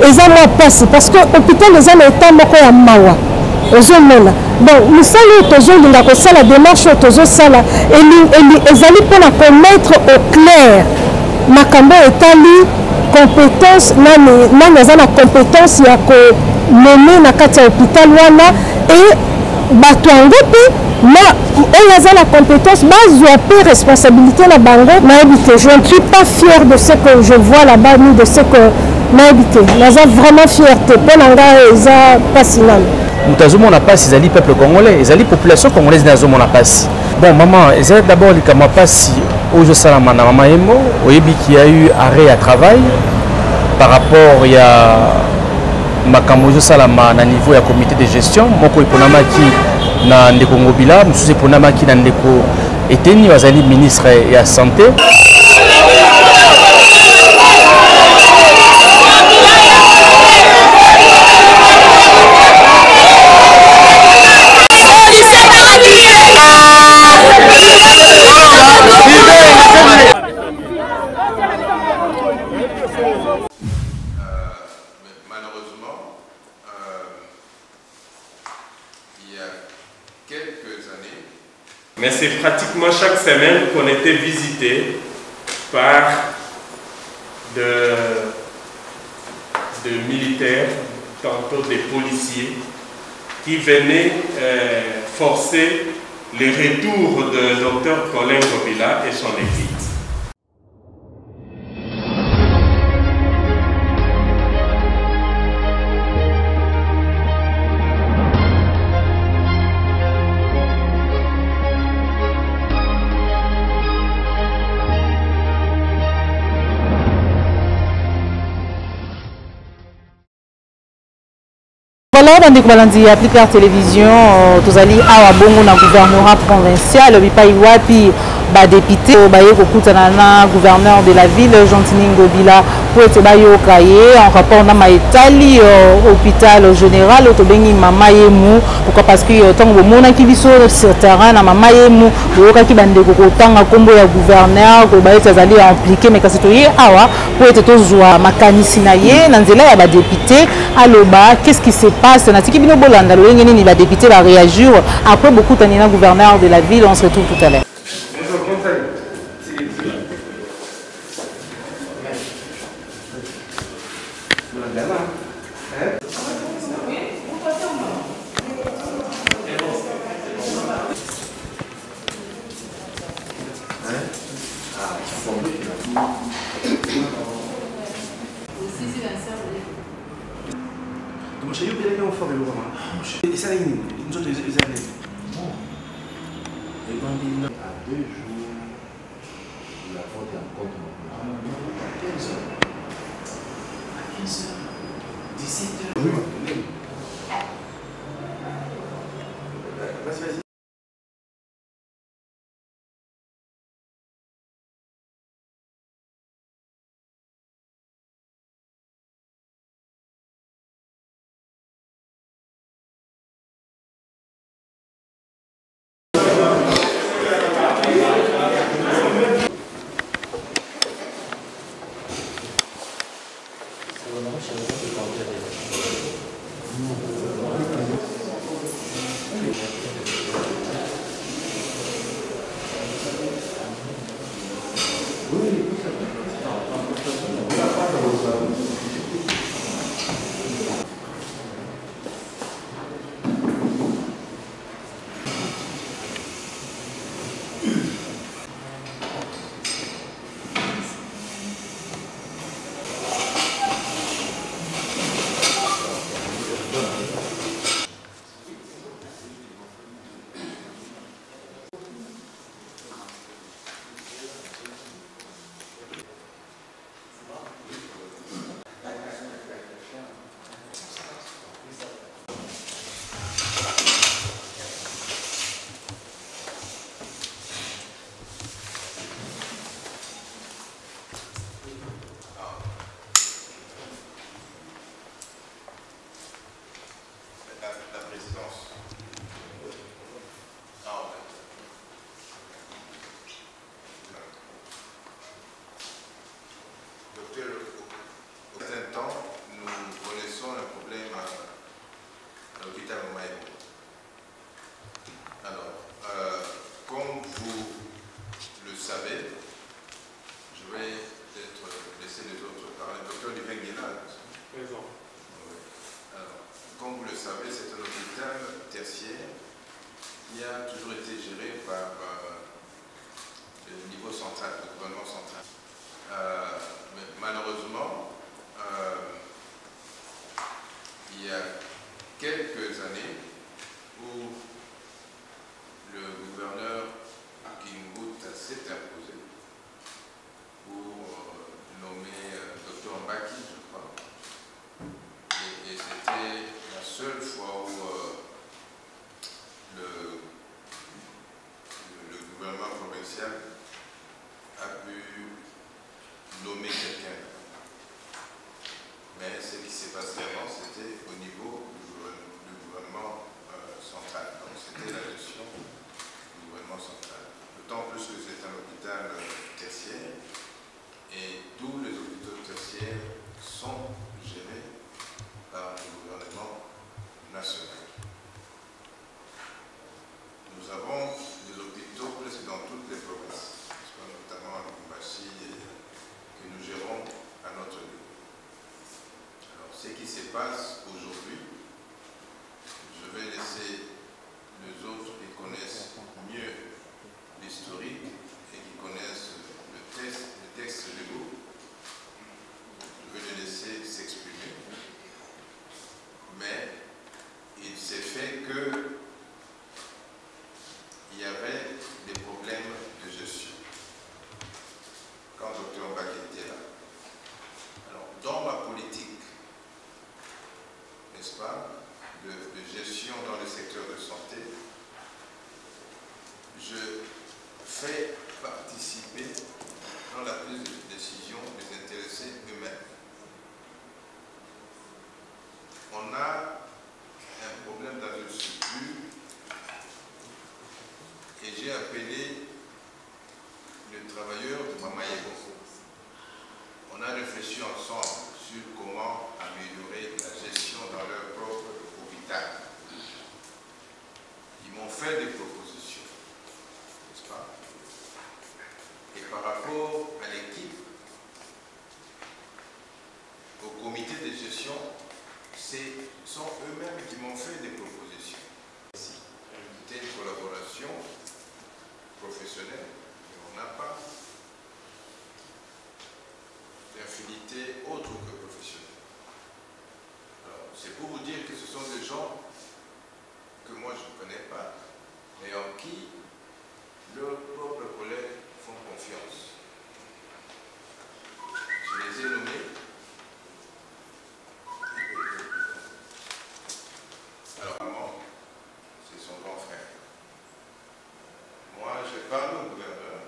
eza moi passe parce que hôpital eza na état moko ya mawa ozomona donc misali tozolinga kosala démarche oyo tozosala ezali mpona komettre au clair makambo etali compétence nani aza na compétence ya komene na kati ya hôpital wana et bato yango mpe oyo aza na compétence bazwa mpe responsabilité na bango nayebi te je ne suis pas fier de ce que je vois là-bas ni de ce que nayebi te naza vraiment fierté mpo na ngai eza mpasi nano moto azomona mpasi ezali peuple congolais ezali population congolaise nde azomona mpasi bon maman ezali d'abord likambo mpasi oyo ezosalama na mama yemo oyebi qu'il y a eu arrêt ya travail par rapport ya makambo ezosalama na niveau ya comité de gestion moko eponamaki na ndeko Ngobila mosusu eponamaki na ndeko Eteni bazali ministre ya santé. Mais c'est pratiquement chaque semaine qu'on était visité par de militaires, tantôt des policiers, qui venaient forcer le retour de Dr Colin Ngobila et son équipe. Voilà, dans des balandi appliquer la télévision, tous allez à bongo na gouvernorat provincial, bipa iwapi ba député baye kokutana na gouverneur de la ville Jean-Tini Ngobila pour être bayo kaye en rapport na maitali hôpital général to bengi mama yemu pourquoi parce que tant que mona ki biso sur terrain na mama yemu boyoka ki bande ko tanga kombo ya gouverneur ko baye tazali impliqué mais kasi to ye awa pour être tozwa makanisi na ye na nzela ya ba député aloba qu'est-ce qui se passe na tiki bino bolanda lo ngeni ni ba député va réagir après beaucoup tanina gouverneur de la ville on se retrouve tout à l'heure. qui a toujours été géré par le niveau central, le gouvernement central. Mais malheureusement, il y a quelques années où le gouverneur Akingut s'est imposé pour nommer Dr Mbaki, je crois. Et c'était la seule fois où le gouvernement provincial a pu nommer quelqu'un. Mais ce qui s'est passé avant, c'était au niveau du gouvernement central. Donc c'était la gestion du gouvernement central. D'autant plus que c'est un hôpital tertiaire et tous les hôpitaux tertiaires sont gérés par le gouvernement national. Nous avons des hôpitaux presque dans toutes les provinces, notamment à Lubumbashi, que nous gérons à notre niveau. Alors, ce qui se passe aujourd'hui, je vais laisser les autres qui connaissent mieux l'historique et qui connaissent le texte légaux. Je vais les laisser s'exprimer. Mais il s'est fait que il y avait des problèmes de gestion quand Dr Mbaki était là. Alors, dans ma politique, n'est-ce pas, de gestion dans le secteur de santé, je fais participer dans la prise de décision des intéressés eux-mêmes. On a un problème d'infrastructure et j'ai appelé le travailleur de Mamaïbo. On a réfléchi ensemble sur comment améliorer la gestion dans leur propre hôpital. Ils m'ont fait des propositions, n'est-ce pas? Et par rapport à l'équipe, au comité de gestion, ce sont eux-mêmes qui m'ont fait des propositions. C'était une collaboration professionnelle, mais on n'a pas d'infinité autre que professionnelle. Alors, c'est pour vous dire que ce sont des gens que moi je ne connais pas, mais en qui leurs propres collègues font confiance. Je les ai nommés. Alors, c'est son grand frère. Moi, je parle au gouverneur.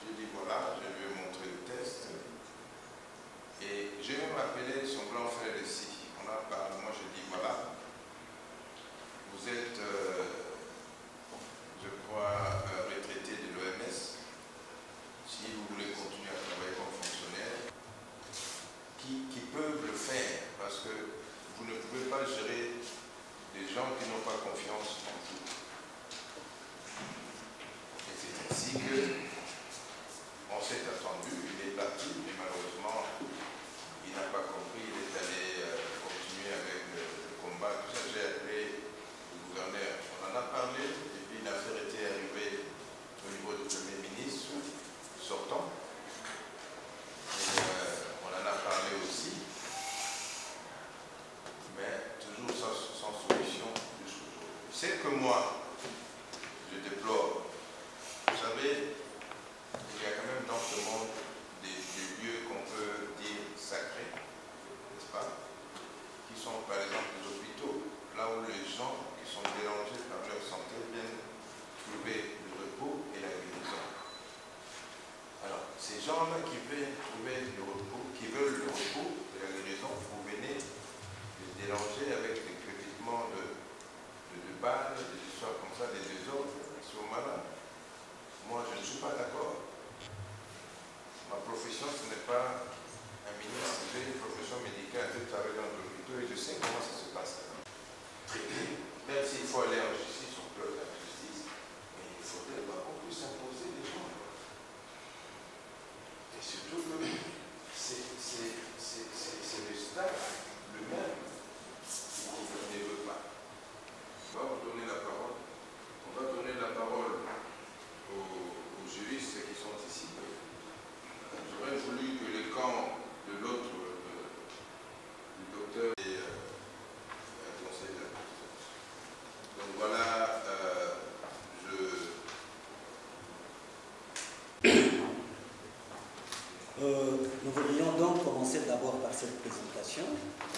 Je dis voilà, je lui ai montré le test. Et j'ai même appelé son grand frère ici. On a parlé. Moi, je dis voilà, vous êtes, je crois, retraité de l'OMS. S'il y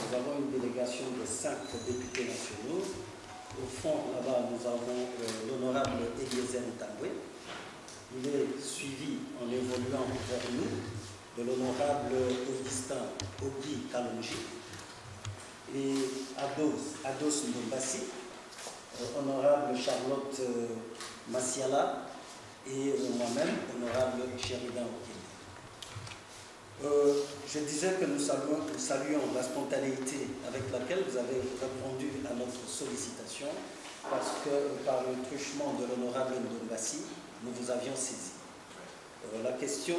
nous avons une délégation de 5 députés nationaux. Au fond, là-bas, nous avons l'honorable Eliezer Ntambwe. Il est suivi en évoluant vers nous de l'honorable Augustin Ogi Kalonji et Ados Ndombassi, honorable Charlotte Massiala et moi-même, honorable Sheridan Okene. Je disais que nous saluons la spontanéité avec laquelle vous avez répondu à notre sollicitation, parce que par le truchement de l'honorable Ndombassi, nous vous avions saisi. La question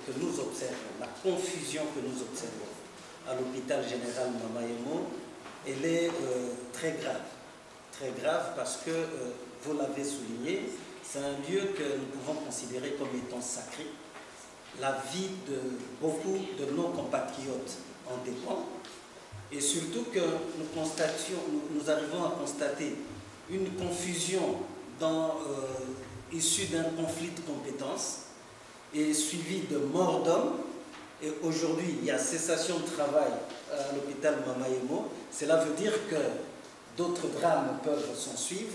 que nous observons, la confusion que nous observons à l'hôpital général Mama-Yemo, elle est très grave parce que, vous l'avez souligné, c'est un lieu que nous pouvons considérer comme étant sacré. La vie de beaucoup de nos compatriotes en dépend, et surtout que nous arrivons à constater une confusion issue d'un conflit de compétences et suivi de mort d'hommes. Et aujourd'hui, il y a cessation de travail à l'hôpital Mama-Yemo. Cela veut dire que d'autres drames peuvent s'en suivre.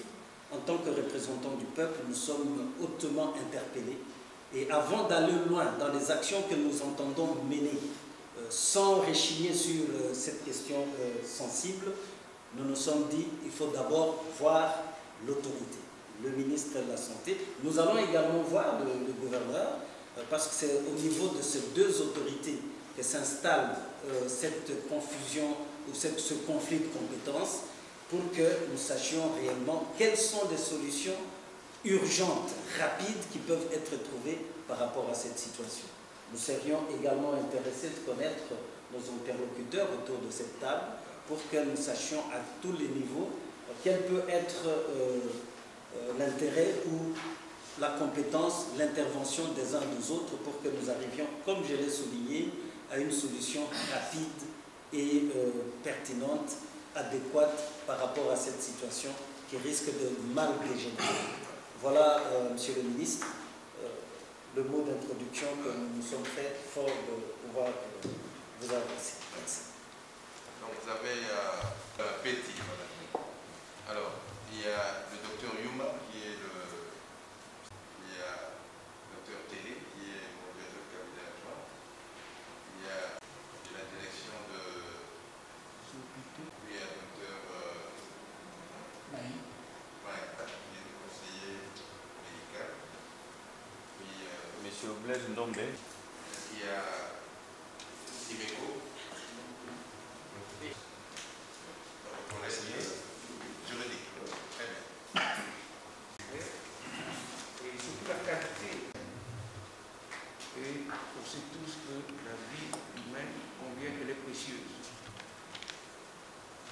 En tant que représentants du peuple, nous sommes hautement interpellés. Et avant d'aller loin dans les actions que nous entendons mener, sans réchigner sur cette question sensible, nous nous sommes dit qu'il faut d'abord voir l'autorité, le ministre de la Santé. Nous allons également voir le gouverneur, parce que c'est au niveau de ces deux autorités que s'installe cette confusion ou ce conflit de compétences, pour que nous sachions réellement quelles sont des solutions urgentes, rapides, qui peuvent être trouvées par rapport à cette situation. Nous serions également intéressés de connaître nos interlocuteurs autour de cette table pour que nous sachions à tous les niveaux quel peut être l'intérêt ou la compétence, l'intervention des uns des autres pour que nous arrivions, comme je l'ai souligné, à une solution rapide et pertinente, adéquate par rapport à cette situation qui risque de mal dégénérer. Voilà, Monsieur le ministre, le mot d'introduction que nous sommes très forts de pouvoir vous adresser. Merci. Donc vous avez Petit, madame. Alors, il y a le docteur Yuma qui est il y a le docteur Télé qui est mon directeur de cabinet adjoint. Il y a la direction de... Il y a le docteur qui est le conseiller médical. Puis, Monsieur Blaise Ndombe. Il y a Simeko. Pour l'essayer juridique. Très bien. Et surtout la qualité. Et on sait tous que la vie humaine, combien elle est précieuse.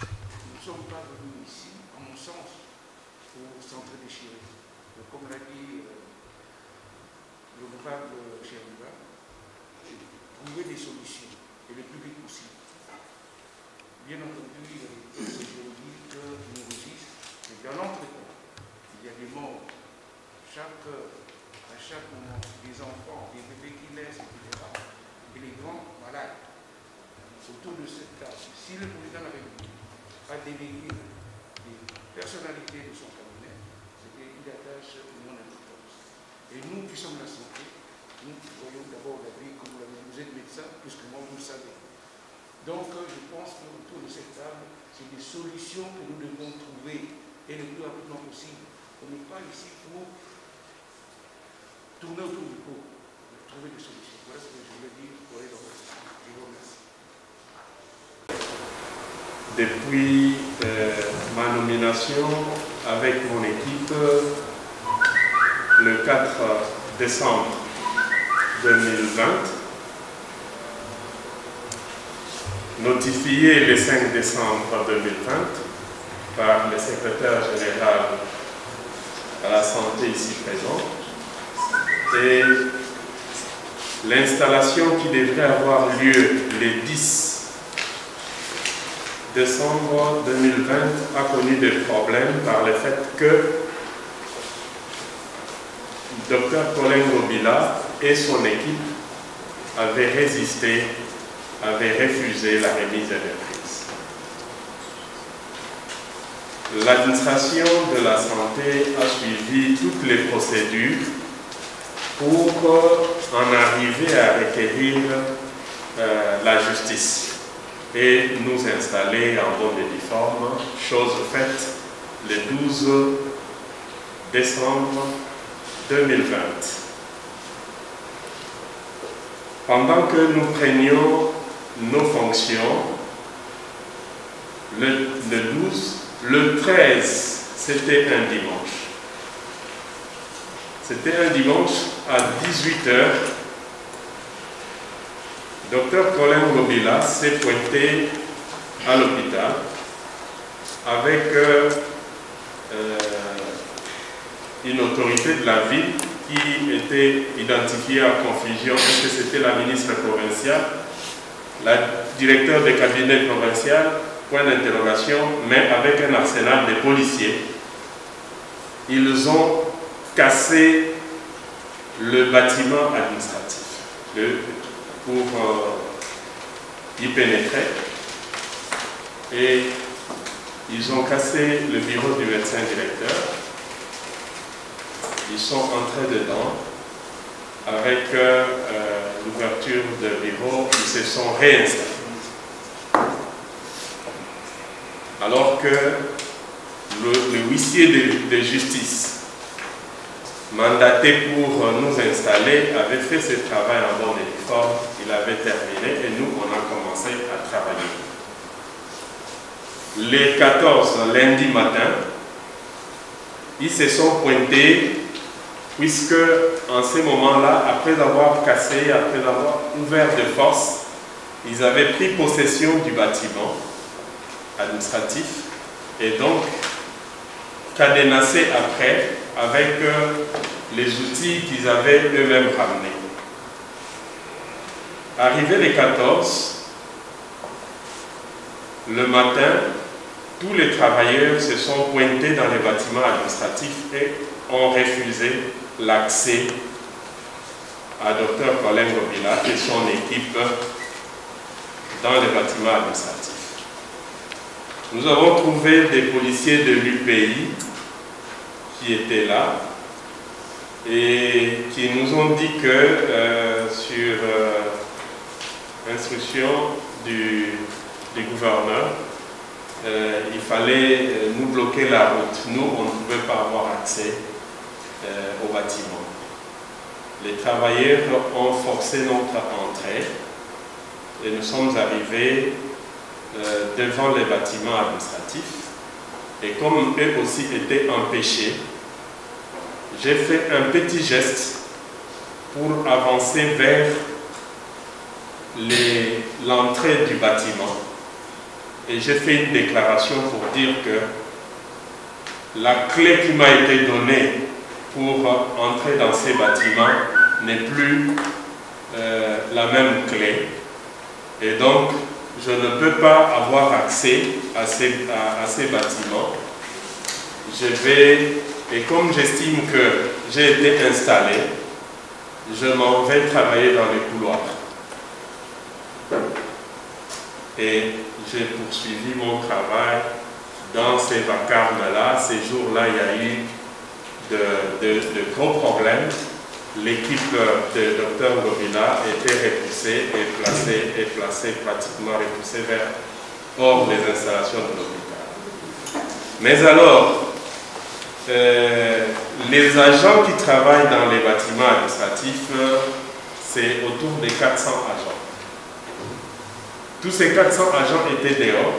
Nous ne sommes pas venus ici, à mon sens, pour s'entre-déchirer. Comme l'a dit l'honorable Chériba, trouver des solutions et le plus vite possible. Bien entendu, il y a des textes juridiques qui nous régissent, mais dans l'entretemps, il y a des morts à chaque moment, des enfants, des bébés qui naissent, etc. Et les grands malades. Autour de cette table, si le président de la République a délégué des personnalités de son cabinet, c'est qu'il attache une grande importance. Et nous qui sommes la santé, nous voyons d'abord la vie, comme vous êtes médecin, puisque moi vous le savez. Donc je pense qu'autour de cette table, c'est des solutions que nous devons trouver et le plus rapidement possible. On n'est pas ici pour tourner autour du pot, trouver des solutions. Voilà ce que je voulais dire pour aller dans votre sens. Je vous remercie. Depuis ma nomination avec mon équipe le 4 décembre 2020, notifié le 5 décembre 2020 par le secrétaire général à la santé ici présent, et l'installation qui devrait avoir lieu le 10 décembre 2020 a connu des problèmes par le fait que Dr Colin Ngobila et son équipe avaient résisté, avaient refusé la remise à l'entreprise. l'administration de la santé a suivi toutes les procédures pour en arriver à requérir la justice et nous installer en bonne et due forme, chose faite le 12 décembre 2020. Pendant que nous prenions nos fonctions, le 12, le 13, c'était un dimanche. C'était un dimanche à 18 h. Dr Colin Ngobila s'est pointé à l'hôpital avec une autorité de la ville qui était identifiée à confusion. Est-ce que c'était la ministre provinciale, la directeur de cabinet provincial, point d'interrogation, mais avec un arsenal de policiers. Ils ont cassé le bâtiment administratif pour y pénétrer et ils ont cassé le bureau du médecin directeur. Ils sont entrés dedans avec l'ouverture de bureau, ils se sont réinstallés. Alors que le huissier de justice mandaté pour nous installer avait fait ce travail en bonne et due forme, il avait terminé et nous on a commencé à travailler. Les 14 lundi matin, ils se sont pointés puisque en ce moment-là, après avoir cassé, après avoir ouvert de force, ils avaient pris possession du bâtiment administratif et donc cadenassé après avec les outils qu'ils avaient eux-mêmes ramenés. Arrivé les 14, le matin, tous les travailleurs se sont pointés dans les bâtiments administratifs et ont refusé l'accès à Dr Colin Ngobila et son équipe dans les bâtiments administratifs. Nous avons trouvé des policiers de l'UPI qui étaient là et qui nous ont dit que sur instruction du gouverneur, il fallait nous bloquer la route. Nous, on ne pouvait pas avoir accès au bâtiment. Les travailleurs ont forcé notre entrée et nous sommes arrivés devant les bâtiments administratifs. Et comme eux aussi étaient empêchés, j'ai fait un petit geste pour avancer vers l'entrée du bâtiment. Et j'ai fait une déclaration pour dire que la clé qui m'a été donnée pour entrer dans ces bâtiments n'est plus la même clé. Et donc, je ne peux pas avoir accès à ces bâtiments. Et comme j'estime que j'ai été installé, je m'en vais travailler dans les couloirs. Et j'ai poursuivi mon travail dans ces vacarmes-là. Ces jours-là, il y a eu de gros problèmes. L'équipe de Dr Ngobila était repoussée et placée pratiquement repoussée vers hors des installations de l'hôpital. Mais alors, les agents qui travaillent dans les bâtiments administratifs, c'est autour de 400 agents. Tous ces 400 agents étaient dehors.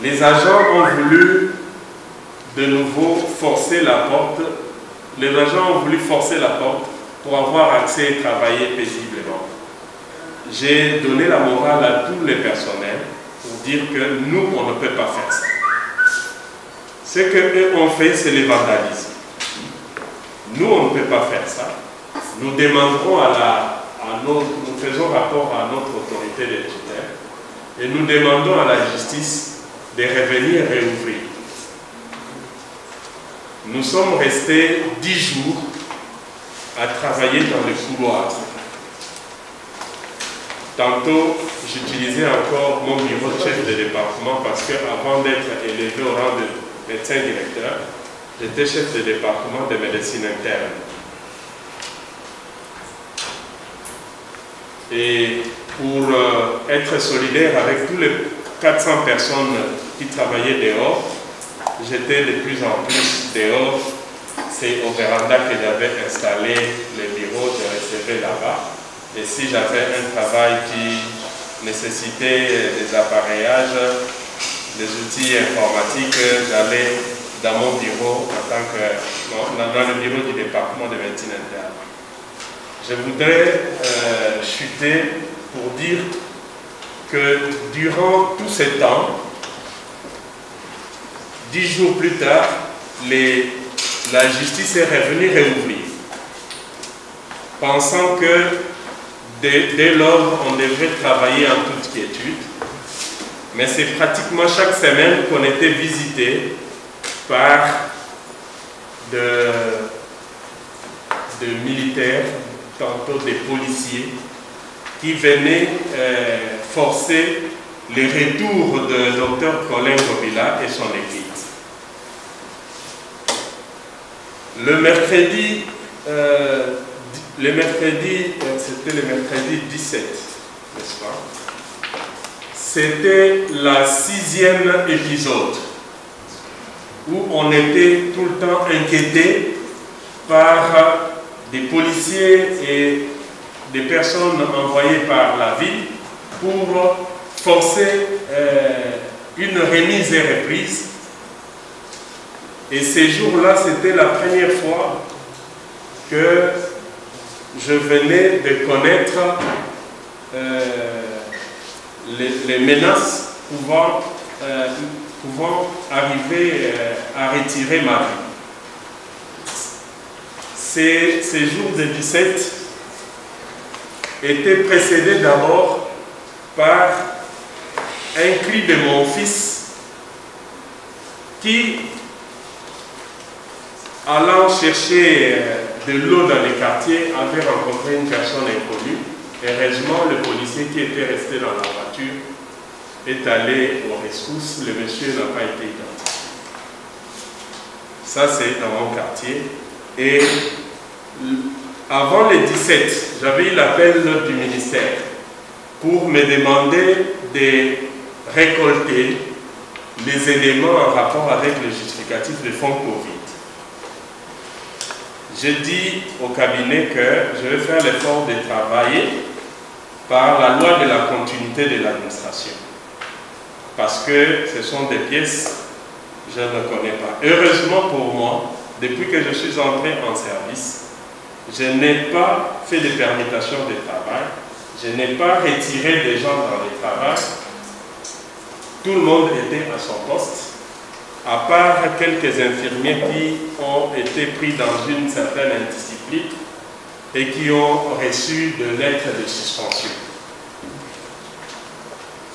Les agents ont voulu de nouveau forcer la porte. Les agents ont voulu forcer la porte pour avoir accès et travailler paisiblement. J'ai donné la morale à tous les personnels pour dire que nous, on ne peut pas faire ça. Ce qu'eux ont fait, c'est le vandalisme. Nous, on ne peut pas faire ça. Nous demanderons nous faisons rapport à notre autorité de tutelle et nous demandons à la justice de revenir réouvrir. Nous sommes restés 10 jours à travailler dans les couloirs. Tantôt j'utilisais encore mon bureau de chef de département parce qu'avant d'être élevé au rang de médecin directeur, j'étais chef de département de médecine interne. Et pour être solidaire avec tous les 400 personnes qui travaillaient dehors, j'étais de plus en plus dehors. C'est au véranda que j'avais installé le bureau, je recevais là-bas. Et si j'avais un travail qui nécessitait des appareillages, des outils informatiques, j'allais dans mon bureau dans le bureau du département de médecine interne. Je voudrais chuter pour dire que durant tout ce temps, 10 jours plus tard, la justice est revenue réouvrir, pensant que dès lors, on devrait travailler en toute quiétude. Mais c'est pratiquement chaque semaine qu'on était visité par de militaires, tantôt des policiers, qui venaient forcer le retour de Dr Colin Ngobila et son équipe. Le mercredi, c'était le mercredi 17, n'est-ce pas? C'était la 6e épisode où on était tout le temps inquiété par des policiers et des personnes envoyées par la ville pour forcer une remise et reprise. Et ces jours-là, c'était la première fois que je venais de connaître les menaces pouvant arriver à retirer ma vie. Ces jours de 17 étaient précédés d'abord par un cri de mon fils qui, allant chercher de l'eau dans les quartiers, avait rencontré une personne inconnue. Heureusement, le policier qui était resté dans la voiture est allé aux ressources. Le monsieur n'a pas été identifié. Ça, c'est dans mon quartier. Et avant le 17, j'avais eu l'appel du ministère pour me demander de récolter les éléments en rapport avec le justificatif de fonds Covid. J'ai dit au cabinet que je vais faire l'effort de travailler par la loi de la continuité de l'administration. Parce que ce sont des pièces que je ne connais pas. Heureusement pour moi, depuis que je suis entré en service, je n'ai pas fait de permutation de travail, je n'ai pas retiré des gens dans le travail. Tout le monde était à son poste, à part quelques infirmiers qui ont été pris dans une certaine indiscipline et qui ont reçu de lettres de suspension.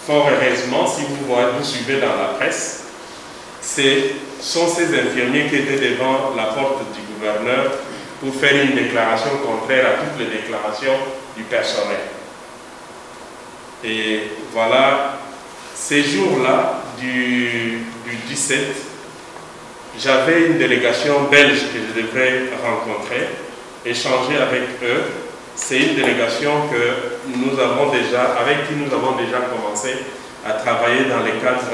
Fort heureusement, si vous suivez dans la presse, ce sont ces infirmiers qui étaient devant la porte du gouverneur pour faire une déclaration contraire à toutes les déclarations du personnel. Et voilà, ces jours-là, du 17, j'avais une délégation belge que je devrais rencontrer, échanger avec eux. C'est une délégation avec qui nous avons déjà commencé à travailler dans le cadre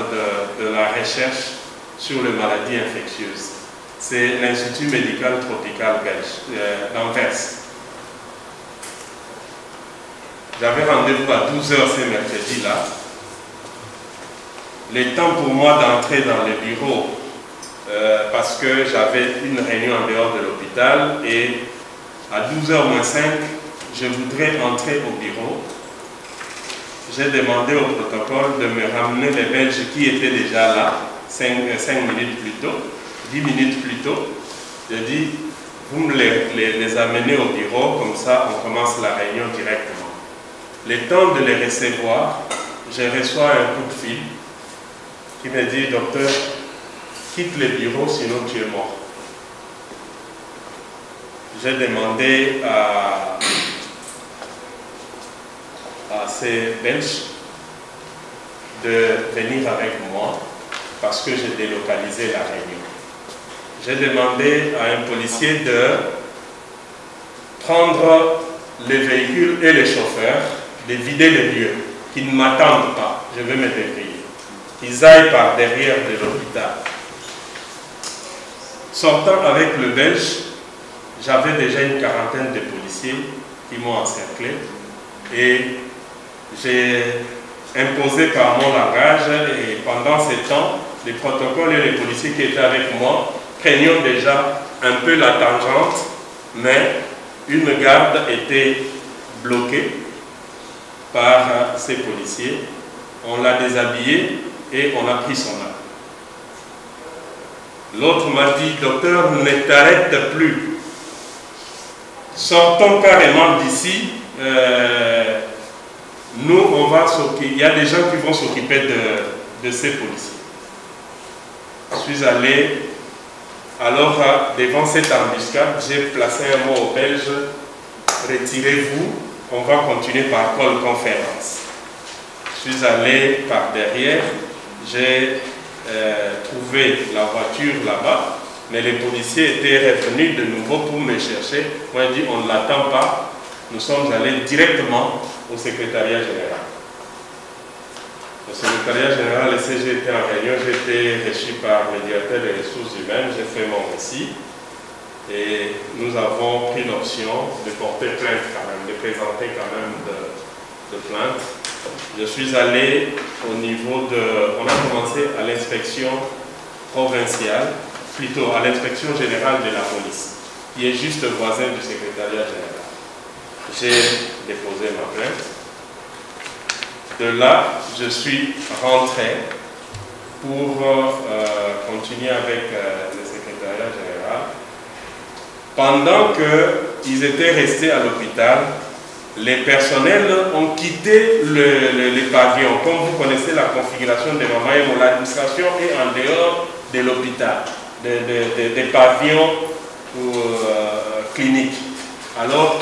de la recherche sur les maladies infectieuses. C'est l'Institut médical tropical belge d'Anvers. J'avais rendez-vous à 12 h ce mercredi-là. Le temps pour moi d'entrer dans le bureau, parce que j'avais une réunion en dehors de l'hôpital, et à 12 h moins 5, je voudrais entrer au bureau. J'ai demandé au protocole de me ramener les Belges qui étaient déjà là, 5 minutes plus tôt, 10 minutes plus tôt. J'ai dit, vous me les amenez au bureau, comme ça on commence la réunion directement. Le temps de les recevoir, je reçois un coup de fil qui me dit, docteur, quitte le bureau, sinon tu es mort. J'ai demandé à ces Belges de venir avec moi parce que j'ai délocalisé la réunion. J'ai demandé à un policier de prendre les véhicules et les chauffeurs, de vider les lieux, qu'ils ne m'attendent pas, je vais me débrouiller. Qu'ils aillent par derrière de l'hôpital. Sortant avec le Belge, j'avais déjà une quarantaine de policiers qui m'ont encerclé et j'ai imposé par mon langage et pendant ces temps, les protocoles et les policiers qui étaient avec moi craignant déjà un peu la tangente, mais une garde était bloquée par ces policiers. On l'a déshabillé et on a pris son arme. L'autre m'a dit, docteur, ne t'arrête plus. Sortons carrément d'ici. Nous, on va s'occuper. Il y a des gens qui vont s'occuper de ces policiers. Je suis allé. Alors, devant cette embuscade, j'ai placé un mot au Belge. Retirez-vous. On va continuer par call conférence. Je suis allé par derrière. J'ai trouvé la voiture là-bas, mais les policiers étaient revenus de nouveau pour me chercher. Moi, j'ai dit, on ne l'attend pas. Nous sommes allés directement au secrétariat général. Au secrétariat général, le CG était en réunion, j'ai été reçu par le directeur des ressources humaines, j'ai fait mon récit et nous avons pris l'option de porter plainte quand même, de présenter quand même de plainte. Je suis allé au niveau de... On a commencé à l'inspection provinciale, plutôt à l'inspection générale de la police, qui est juste voisin du secrétariat général. J'ai déposé ma plainte. De là, je suis rentré pour continuer avec le secrétariat général. Pendant qu'ils étaient restés à l'hôpital, les personnels ont quitté les pavillons. Comme vous connaissez la configuration de Mamaemo, l'administration est en dehors de l'hôpital, des pavillons cliniques. Alors,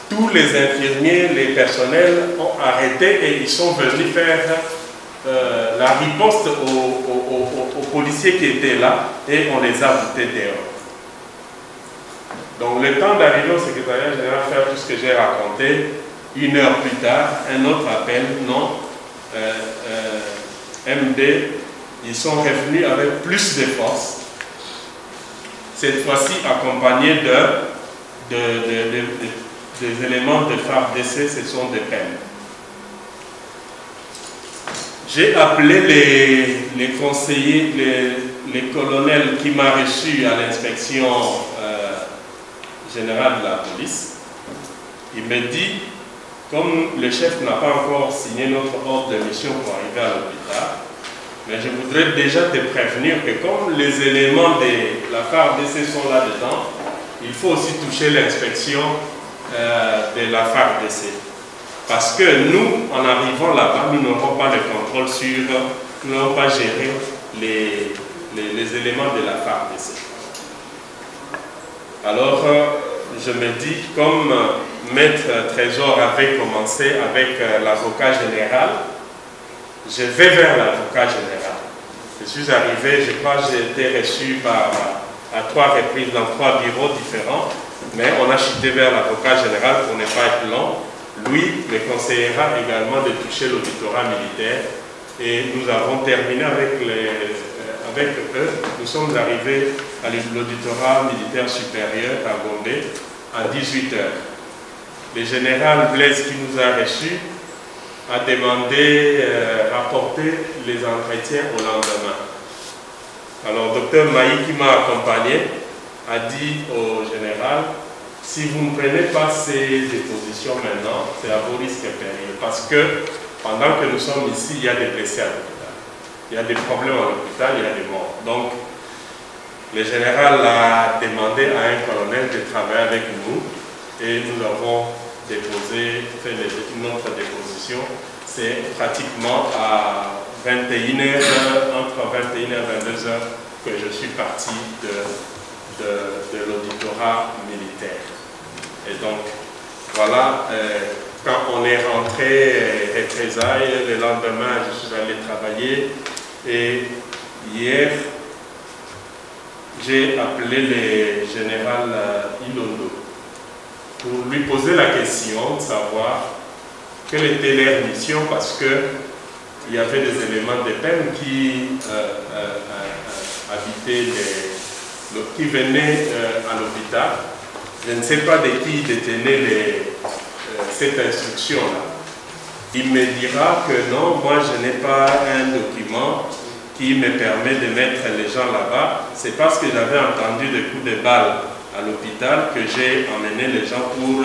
tous les infirmiers, les personnels ont arrêté et ils sont venus faire la riposte aux policiers qui étaient là et on les a boutés dehors. Donc le temps d'arriver au secrétariat général, faire tout ce que j'ai raconté, 1 heure plus tard, un autre appel, non, MD, ils sont revenus avec plus de force, cette fois-ci accompagnés des éléments de FARDC, ce sont des peines. J'ai appelé les conseillers, les colonels qui m'ont reçu à l'inspection générale de la police. Il me dit, comme le chef n'a pas encore signé notre ordre de mission pour arriver à l'hôpital, mais je voudrais déjà te prévenir que comme les éléments de la FARDC sont là-dedans, il faut aussi toucher l'inspection de la FARDC. Parce que nous, en arrivant là-bas, nous n'aurons pas le contrôle sur, nous n'aurons pas géré les éléments de la FARDC. Alors, je me dis, comme Maître Trésor avait commencé avec l'avocat général, je vais vers l'avocat général. Je suis arrivé, je crois que j'ai été reçu à 3 reprises dans 3 bureaux différents, mais on a chuté vers l'avocat général pour ne pas être long. Lui me conseillera également de toucher l'auditorat militaire et nous avons terminé avec eux. Nous sommes arrivés à l'auditorat militaire supérieur à Gombe à 18 h. Le général Blaise qui nous a reçus a demandé rapporter les entretiens au lendemain. Alors, Dr Maï qui m'a accompagné a dit au général, si vous ne prenez pas ces dépositions maintenant, c'est à vos risques et périls. Parce que pendant que nous sommes ici, il y a des blessés à l'hôpital. Il y a des problèmes à l'hôpital, il y a des morts. Donc, le général a demandé à un colonel de travailler avec nous et nous avons déposé, fait notre déposition. C'est pratiquement à 21 h, entre 21 h et 22 h que je suis parti de l'auditorat militaire. Et donc, voilà, quand on est rentré, représailles, le lendemain, je suis allé travailler. Et hier, j'ai appelé le général Ilondo pour lui poser la question de savoir quelle était leur mission, parce qu'il y avait des éléments de peine qui habitaient, qui venaient à l'hôpital. Je ne sais pas de qui détenait cette instruction-là. Il me dira que non, moi je n'ai pas un document qui me permet de mettre les gens là-bas. C'est parce que j'avais entendu des coups de balle à l'hôpital que j'ai emmené les gens pour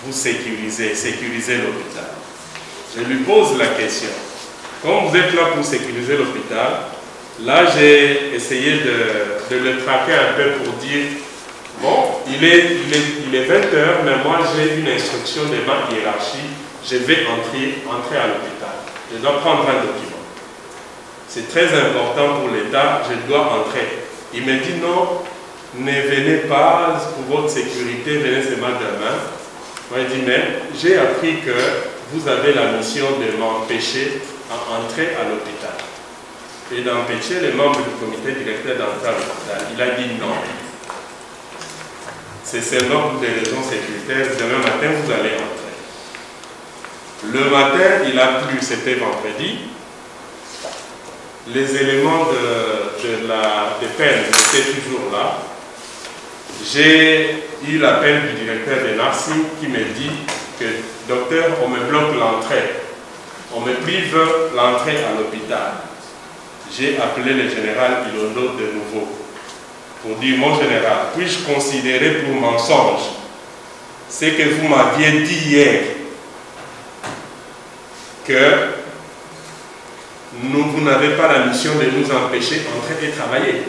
vous sécuriser l'hôpital. Je lui pose la question. Comme vous êtes là pour sécuriser l'hôpital, là j'ai essayé de le traquer un peu pour dire, bon, il est 20 h, mais moi j'ai une instruction de ma hiérarchie, je vais entrer à l'hôpital. Je dois prendre un document. C'est très important pour l'État, je dois entrer. Il me dit non, ne venez pas pour votre sécurité, venez seulement demain. Moi je dis, mais j'ai appris que vous avez la mission de m'empêcher d'entrer à l'hôpital. Et d'empêcher les membres du comité directeur d'entrer à l'hôpital. Il a dit non. C'est seulement pour des raisons sécuritaires. Demain matin, vous allez entrer. Le matin, il a plu, c'était vendredi. Les éléments de peine étaient toujours là. J'ai eu l'appel du directeur de Narcy qui me dit que, docteur, on me bloque l'entrée. On me prive l'entrée à l'hôpital. J'ai appelé le général Ilondo de nouveau pour dire, mon général, puis-je considérer pour mensonge ce que vous m'aviez dit hier, que vous n'avez pas la mission de nous empêcher d'entrer et travailler.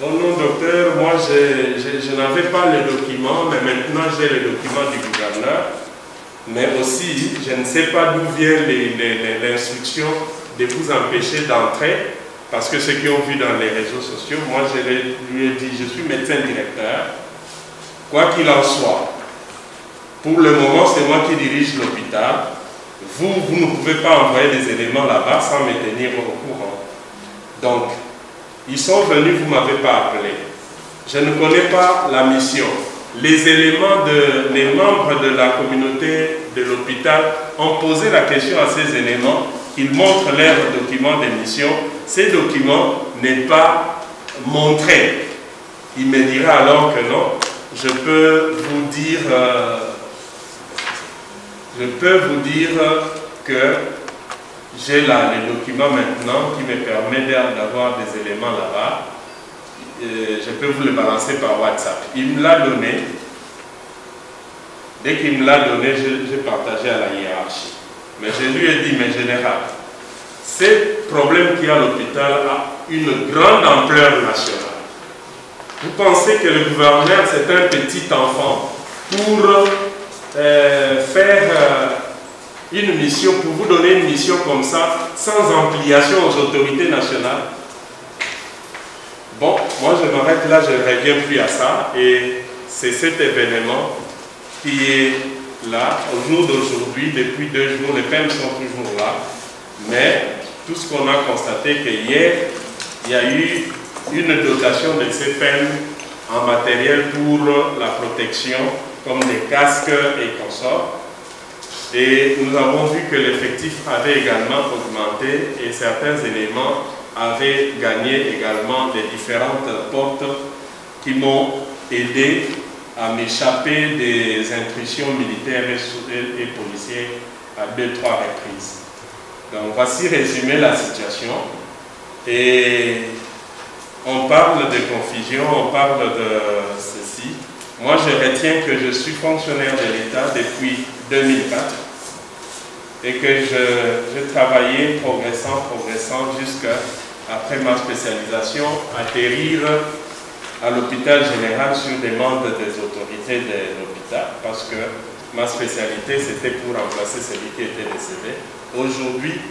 Oh non, docteur, moi je n'avais pas le document, mais maintenant j'ai le document du gouverneur. Mais aussi, je ne sais pas d'où vient l'instruction de vous empêcher d'entrer, parce que ceux qui ont vu dans les réseaux sociaux, moi je lui ai dit, je suis médecin directeur, quoi qu'il en soit. Pour le moment, c'est moi qui dirige l'hôpital. Vous ne pouvez pas envoyer des éléments là-bas sans me tenir au courant. Donc, ils sont venus, vous ne m'avez pas appelé. Je ne connais pas la mission. Les éléments les membres de la communauté de l'hôpital ont posé la question à ces éléments. Ils montrent leurs documents de mission. Ces documents n'est pas montré. Il me dira alors que non. Je peux vous dire que j'ai là les documents maintenant qui me permettent d'avoir des éléments là-bas. Je peux vous le balancer par WhatsApp. Il me l'a donné. Dès qu'il me l'a donné, j'ai partagé à la hiérarchie. Mais je lui ai dit, mais général, ce problème qu'il y a à l'hôpital a une grande ampleur nationale. Vous pensez que le gouverneur, c'est un petit enfant pour faire une mission, pour vous donner une mission comme ça, sans ampliation aux autorités nationales? Bon, moi je m'arrête là, je ne reviens plus à ça. Et c'est cet événement qui est là, au jour d'aujourd'hui, depuis 2 jours, les peines sont toujours là. Mais tout ce qu'on a constaté, qu'hier, il y a eu une dotation de ces peines en matériel pour la protection, comme des casques et consorts. Et nous avons vu que l'effectif avait également augmenté et certains éléments avaient gagné également des différentes portes qui m'ont aidé à m'échapper des intrusions militaires et policières à 2-3 reprises. Donc voici résumé la situation. Et on parle de confusion, on parle de ceci. Moi, je retiens que je suis fonctionnaire de l'État depuis 2004 et que je travaillais progressant jusqu'à, après ma spécialisation, atterrir à l'hôpital général sur demande des autorités de l'hôpital parce que ma spécialité, c'était pour remplacer celui qui était décédé. Aujourd'hui,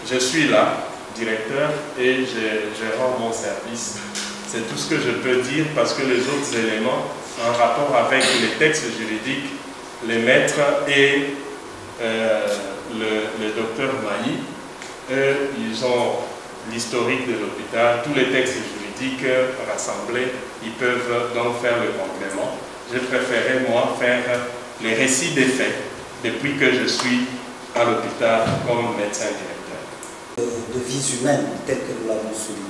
je suis là, directeur, et je rends mon service. C'est tout ce que je peux dire parce que les autres éléments en rapport avec les textes juridiques les maîtres et le docteur Maï. Eux, ils ont l'historique de l'hôpital, tous les textes juridiques rassemblés, ils peuvent donc faire le complément. J'ai préféré, moi, faire les récits des faits depuis que je suis à l'hôpital comme médecin directeur. De vies humaines, tel que nous l'avons souligné.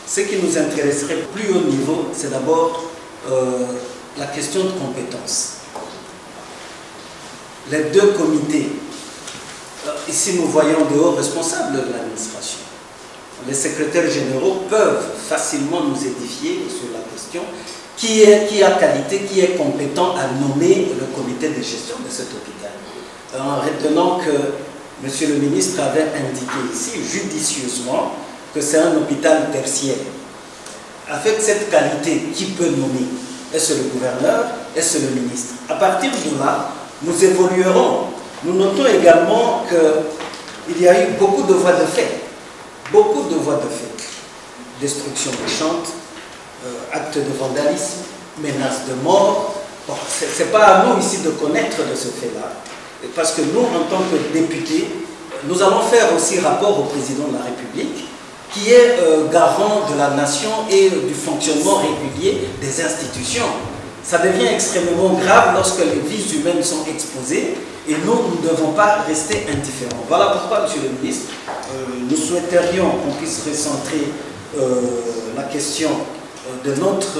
Ce qui nous intéresserait plus haut niveau, c'est d'abord la question de compétences. Les deux comités, ici nous voyons de hauts responsables de l'administration. Les secrétaires généraux peuvent facilement nous édifier sur la question qui a qualité, qui est compétent à nommer le comité de gestion de cet hôpital. En retenant que M. le ministre avait indiqué ici judicieusement que c'est un hôpital tertiaire. Avec cette qualité, qui peut nommer? Est-ce le gouverneur? Est-ce le ministre? À partir de là, nous évoluerons. Nous notons également qu'il y a eu beaucoup de voies de fait. Beaucoup de voies de fait. Destruction méchante, actes de vandalisme, menaces de mort. Bon, ce n'est pas à nous ici de connaître de ce fait-là. Parce que nous, en tant que députés, nous allons faire aussi rapport au président de la République, qui est garant de la nation et du fonctionnement régulier des institutions. Ça devient extrêmement grave lorsque les vies humaines sont exposées et nous ne devons pas rester indifférents. Voilà pourquoi, Monsieur le ministre, nous souhaiterions qu'on puisse recentrer la question de notre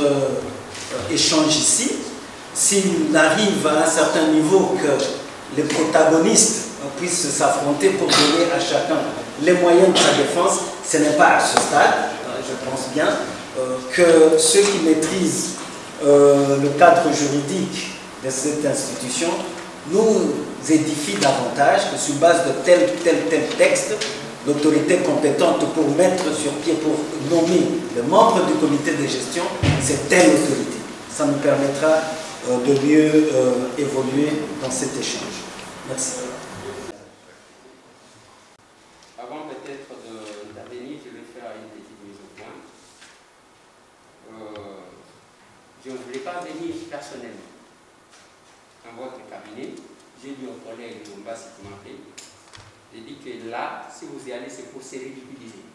échange ici. S'il arrive à un certain niveau que les protagonistes puissent s'affronter pour donner à chacun les moyens de sa défense, ce n'est pas à ce stade, je pense bien, que ceux qui maîtrisent le cadre juridique de cette institution nous édifient davantage que sur base de tel texte, l'autorité compétente pour mettre sur pied, pour nommer le membre du comité de gestion, c'est telle autorité. Ça nous permettra de mieux évoluer dans cet échange. Merci. Avant peut-être d'intervenir, je vais faire une petite mise au point. Je ne voulais pas venir personnellement dans votre cabinet. J'ai dit au collègue Lombasi qui m'a fait. J'ai dit que là, si vous y allez, c'est pour se ridiculiser.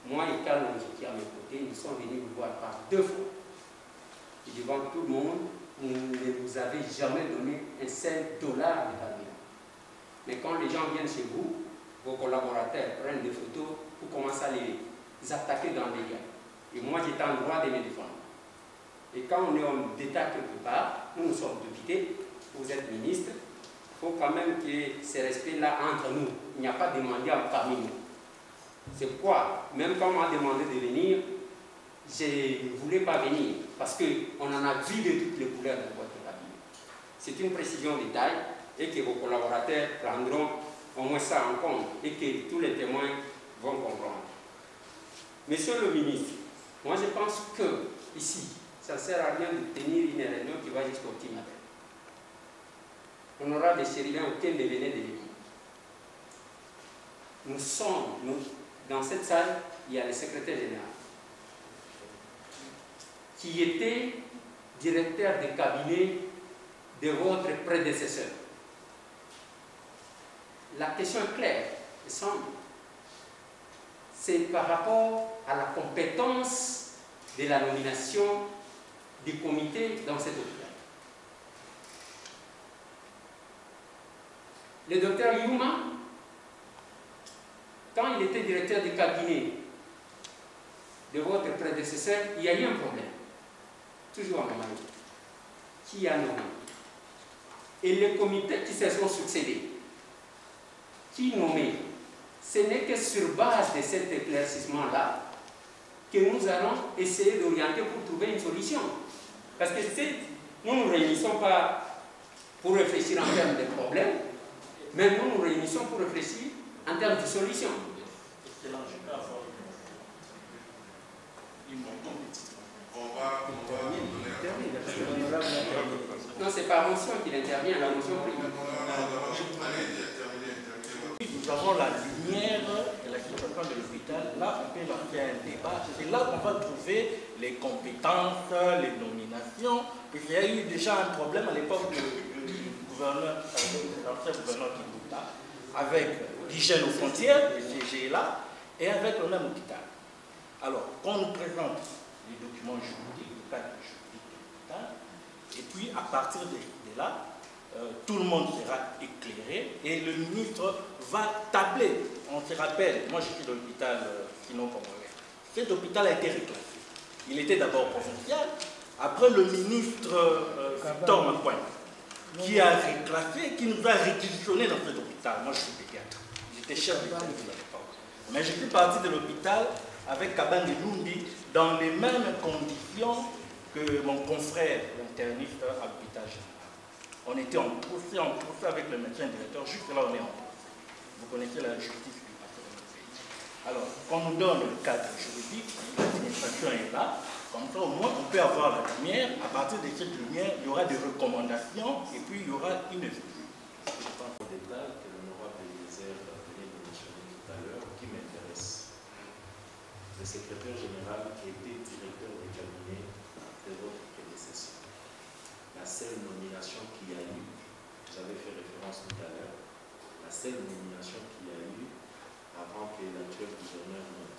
Moi et Carl, qui est à mes côtés, nous sommes venus vous voir par 2 fois. Et devant tout le monde, vous ne vous avez jamais donné un seul dollar de carburant. Mais quand les gens viennent chez vous, vos collaborateurs prennent des photos pour commencer à les attaquer dans les liens. Et moi, j'étais en droit de me défendre. Et quand on est en d'état quelque part, nous sommes députés, vous êtes ministre, il faut quand même qu'il y ait ce respect-là entre nous. Il n'y a pas de mendiant parmi nous. C'est pourquoi, même quand on m'a demandé de venir, je ne voulais pas venir, parce qu'on en a vu de toutes les couleurs de votre cabinet. C'est une précision de taille, et que vos collaborateurs prendront au moins ça en compte, et que tous les témoins vont comprendre. Monsieur le ministre, moi je pense que, ici, ça ne sert à rien de tenir une réunion qui va jusqu'au petit matin. On aura des chérubins auxquels vous venez de venir. Nous sommes, dans cette salle, il y a le secrétaire général, qui était directeur de cabinet de votre prédécesseur. La question est claire, il semble. C'est par rapport à la compétence de la nomination du comité dans cet hôpital. Le docteur Yuma, quand il était directeur de cabinet de votre prédécesseur, il y a eu un problème. Toujours en Mali. Qui a nommé? Et les comités qui se sont succédés, qui nommé? Ce n'est que sur base de cet éclaircissement-là que nous allons essayer d'orienter pour trouver une solution. Parce que nous ne nous réunissons pas pour réfléchir en termes de problèmes, mais nous nous réunissons pour réfléchir en termes de solutions. Non, c'est par motion qu'il intervient, la motion prime. nous avons la lumière et la situation de l'hôpital. Là, on peut lancer un débat. C'est là qu'on va trouver les compétences, les nominations. Il y a eu déjà un problème à l'époque du gouverneur, l'ancien gouverneur Kibuta, avec l'hygiène aux frontières, le CGLA, et avec le même hôpital. Alors, quand on nous présente les documents juridiques, le cadre juridique de l'hôpital, et puis à partir de là, tout le monde sera éclairé et le ministre va tabler. On se rappelle, moi je suis de l'hôpital sinon congolais. Cet hôpital a été reclassé. Il était d'abord provincial. Après le ministre Victor Mapoigne, qui a reclassé, qui nous a réquisitionné dans cet hôpital. Moi je suis pédiatre. J'étais chef de service à l'époque. Mais je suis parti de l'hôpital avec Kabang et Lumbi dans les mêmes conditions que mon confrère, l'interniste à l'hôpital général. On était en procès avec le médecin directeur, juste là on est en procès. Vous connaissez la justice qui passe dans notre pays. Alors, qu'on nous donne le cadre juridique, l'administration est là, comme ça au moins on peut avoir la lumière. À partir de cette lumière, il y aura des recommandations et puis il y aura une évolution. Je pense au détail que l'honorable Eliezer venait de mentionner tout à l'heure, qui m'intéresse. Le secrétaire général qui était directeur du cabinet de votre prédécesseur. La seule nomination qu'il y a eu, vous avez fait référence tout à l'heure, la seule nomination qu'il y a eu avant que l'actuel gouverneur nomme.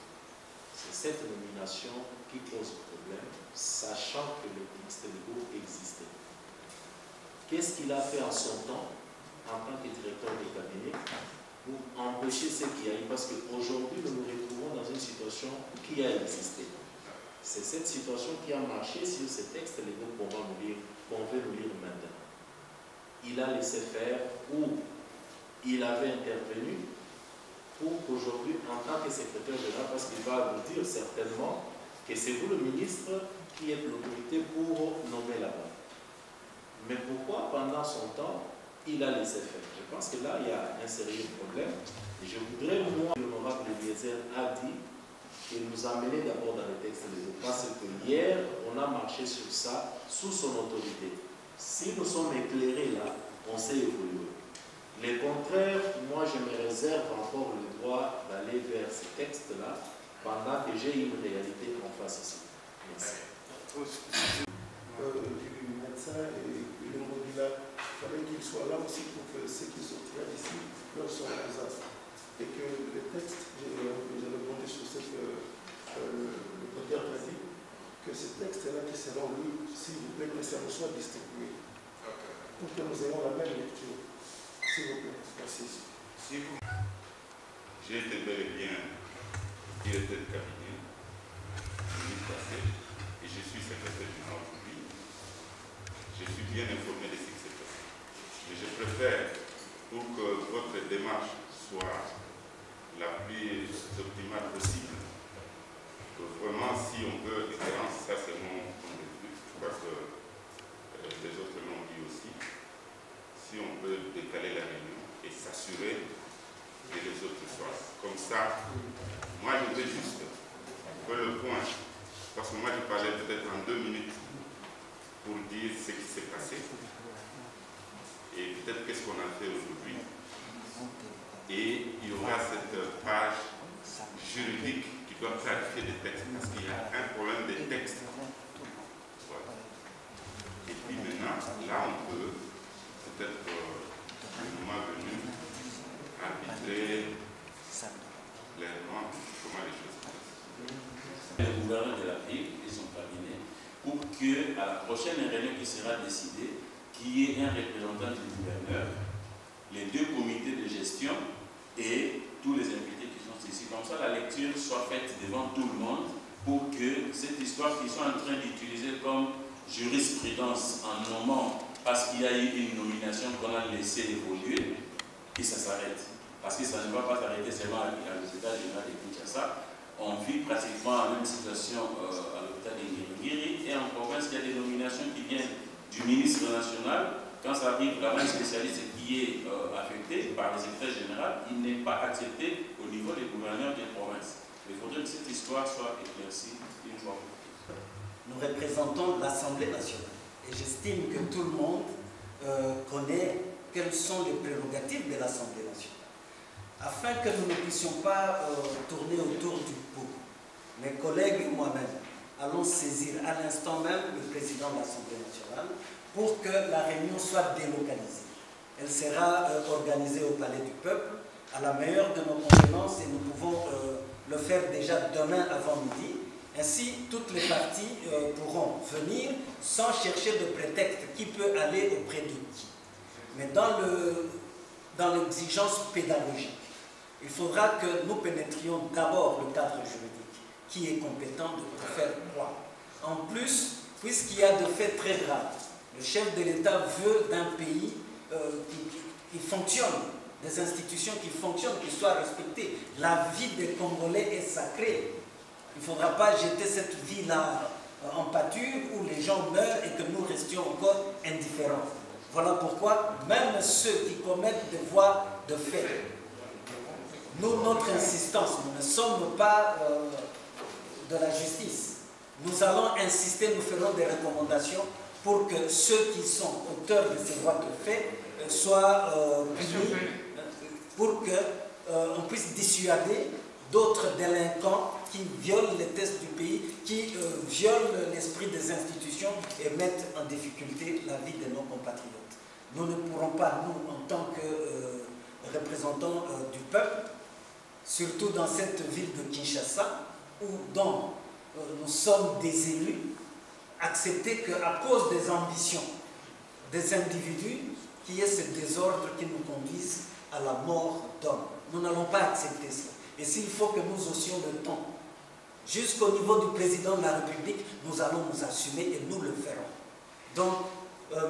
C'est cette nomination qui pose problème, sachant que le ministre de Legault existait. Qu'est-ce qu'il a fait en son temps, en tant que directeur de cabinet, pour empêcher ce qu'il y a eu? Parce qu'aujourd'hui, nous nous retrouvons dans une situation qui a existé. C'est cette situation qui a marché sur ce texte légaux qu'on va nous lire, qu'on veut nous lire maintenant. Il a laissé faire ou il avait intervenu pour qu'aujourd'hui, en tant que secrétaire général, parce qu'il va vous dire certainement que c'est vous le ministre qui êtes l'autorité pour nommer là-bas. Mais pourquoi pendant son temps, il a laissé faire? Je pense que là, il y a un sérieux problème. Et je voudrais, moi, l'honorable Eliezer a dit qu'il nous a amené d'abord dans le texte des autres. Parce que hier, on a marché sur ça sous son autorité. Si nous sommes éclairés là, on sait évoluer. Le contraire, moi je me réserve encore le droit d'aller vers ces textes-là pendant que j'ai une réalité en face ici. Merci. Du médecin et le modulaire, il fallait qu'il soit là aussi pour que ceux qui sortiront d'ici leur soient présents. Et que le texte, j'ai répondu sur ce que le docteur a dit, que ce texte-là qui sera lu, s'il vous plaît, que ça nous soit distribué. Pour que nous ayons la même lecture. S'il vous plaît, merci. J'ai été bel et bien directeur de cabinet l'année passée et je suis secrétaire général aujourd'hui. Je suis bien informé de ce qui s'est passé. Mais je préfère, pour que votre démarche soit la plus optimale possible, que vraiment, si on veut différence, ça c'est mon point de vue. Je crois que les autres l'ont dit aussi. Si on peut décaler la réunion et s'assurer que les autres soient. Comme ça, moi je vais juste faire le point, parce que moi je parlais peut-être en 2 minutes pour dire ce qui s'est passé et peut-être qu'est-ce qu'on a fait aujourd'hui. Et il y aura cette page juridique qui doit clarifier les textes, parce qu'il y a un problème des textes. Voilà. Et puis maintenant, là on peut peut-être le moment venu arbitrer clairement comment les choses se passent. Le gouverneur de la ville et son cabinet pour qu'à la prochaine réunion qui sera décidée, qu'il y ait un représentant du gouverneur, les 2 comités de gestion et tous les invités qui sont ici. Comme ça, la lecture soit faite devant tout le monde pour que cette histoire qu'ils sont en train d'utiliser comme jurisprudence en nommant parce qu'il y a eu une nomination qu'on a laissé évoluer et ça s'arrête. Parce que ça ne va pas s'arrêter seulement à l'hôpital général de Kinshasa. On vit pratiquement la même situation à l'hôpital de Ngiri et en province, il y a des nominations qui viennent du ministre national. Quand ça arrive là-bas, un spécialiste qui est affecté par le secrétaire général, il n'est pas accepté au niveau des gouverneurs des provinces. Il faudrait que cette histoire soit éclaircie une fois pour toutes. Nous représentons l'Assemblée nationale et j'estime que tout le monde connaît quelles sont les prérogatives de l'Assemblée nationale. afin que nous ne puissions pas tourner autour du pot. Mes collègues et moi-même allons saisir à l'instant même le président de l'Assemblée nationale pour que la réunion soit délocalisée. Elle sera organisée au Palais du Peuple à la meilleure de nos convenances et nous pouvons le faire déjà demain avant midi. Ainsi, toutes les parties pourront venir sans chercher de prétexte qui peut aller auprès de qui. Mais dans l'exigence pédagogique, il faudra que nous pénétrions d'abord le cadre juridique qui est compétent de faire quoi. En plus, puisqu'il y a de faits très graves, le chef de l'État veut d'un pays qui fonctionne, des institutions qui fonctionnent, qui soient respectées. La vie des Congolais est sacrée. Il ne faudra pas jeter cette vie-là en pâture où les gens meurent et que nous restions encore indifférents. Voilà pourquoi même ceux qui commettent des voies de fait, notre insistance, nous ne sommes pas de la justice. Nous allons insister, nous ferons des recommandations pour que ceux qui sont auteurs de ces voies de fait soient punis, pour qu'on puisse dissuader d'autres délinquants qui violent les tests du pays, qui violent l'esprit des institutions et mettent en difficulté la vie de nos compatriotes. Nous ne pourrons pas, nous, en tant que représentants du peuple, surtout dans cette ville de Kinshasa, dont nous sommes des élus, accepter qu'à cause des ambitions des individus, qu'il y ait ce désordre qui nous conduise à la mort d'hommes. Nous n'allons pas accepter cela. Et s'il faut que nous haussions le ton, jusqu'au niveau du président de la République, nous allons nous assumer et nous le ferons. Donc,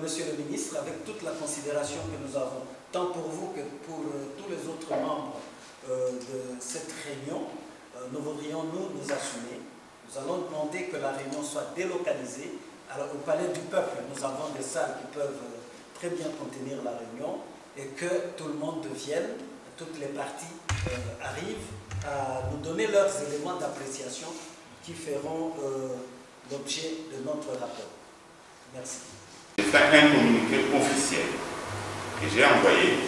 Monsieur le ministre, avec toute la considération que nous avons, tant pour vous que pour tous les autres membres de cette réunion, nous voudrions nous assumer. Nous allons demander que la réunion soit délocalisée. Alors, au Palais du Peuple, nous avons des salles qui peuvent très bien contenir la réunion et que tout le monde vienne, toutes les parties arrivent à nous donner leurs éléments d'appréciation qui feront l'objet de notre rapport. Merci. J'ai fait un communiqué officiel que j'ai envoyé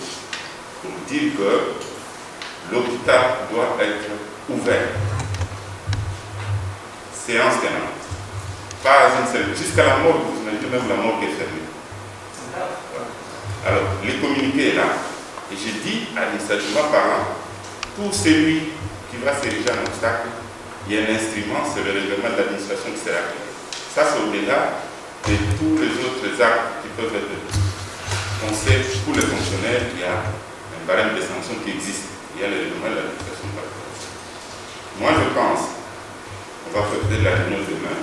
pour dire que l'hôpital doit être ouvert. Séance tenante. Pas une seule. Jusqu'à la mort, vous imaginez même la mort qui est fermée. Alors, le communiqué est là. Et j'ai dit administrativement parlant, pour celui qui va s'ériger un obstacle, il y a un instrument, c'est le règlement de l'administration qui sera créé. Ça, c'est au-delà de tous les autres actes qui peuvent être. On sait, pour les fonctionnaires, il y a un barème de sanctions qui existe. Il y a le règlement de l'administration par rapport à ça. Moi, je pense qu'on va faire la réunion demain.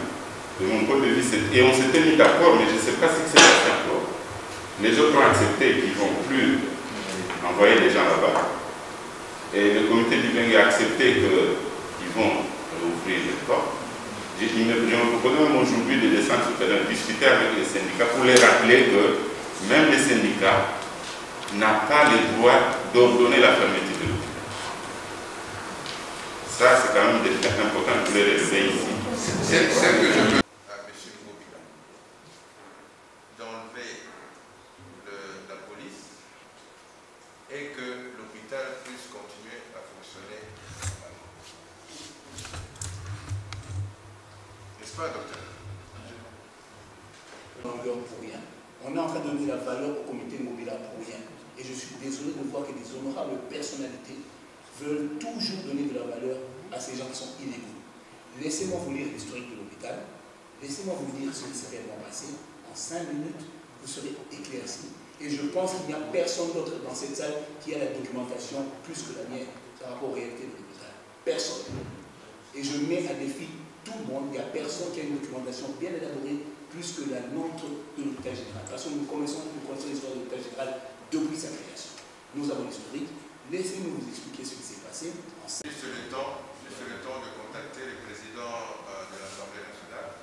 De mon point de vue, et on s'était mis d'accord, mais je ne sais pas si c'est passé encore. Les autres ont accepté qu'ils ne vont plus envoyer les gens là-bas. Et le comité du Bengue a accepté qu'ils vont ouvrir les portes. Je me propose même aujourd'hui de descendre sur terrain, discuter avec les syndicats pour les rappeler que même les syndicats n'ont pas le droit d'ordonner la fermeture de l'hôpital. Ça, c'est quand même des faits importants pour les relever ici. C'est ce que je veux à M. Ngobila d'enlever la police et que l'hôpital puisse continuer à fonctionner normalement. N'est-ce pas, docteur? Pour rien. On est en train de donner la valeur au comité Ngobila pour rien. Et je suis désolé de voir que des honorables personnalités veulent toujours donner de la valeur à ces gens qui sont illégaux. Laissez-moi vous lire l'historique de l'hôpital. Laissez-moi vous dire ce qui s'est réellement passé. En 5 minutes, vous serez éclaircis. Et je pense qu'il n'y a personne d'autre dans cette salle qui a la documentation plus que la mienne par rapport aux réalités de l'hôpital. Personne. Et je mets à défi tout le monde. Il n'y a personne qui a une documentation bien élaborée plus que la nôtre de l'hôpital général. Parce que nous connaissons l'histoire de l'hôpital général depuis sa création. Nous avons l'historique. Laissez-nous vous expliquer ce qui s'est passé. Juste le temps de contacter le président de l'Assemblée nationale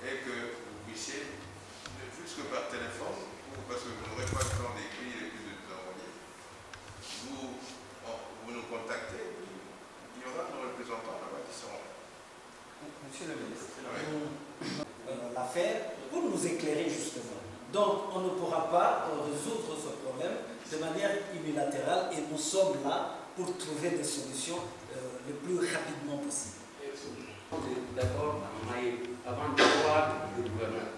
et que vous puissiez, ne plus que par téléphone, parce que vous n'aurez pas le temps d'écrire et puis de nous envoyer, vous nous contactez, il y aura nos représentants là-bas qui seront là. Monsieur le ministre, l'affaire pour nous éclairer justement. Donc on ne pourra pas résoudre ce problème de manière unilatérale et nous sommes là pour trouver des solutions le plus rapidement possible. D'abord, avant de voir le gouvernement.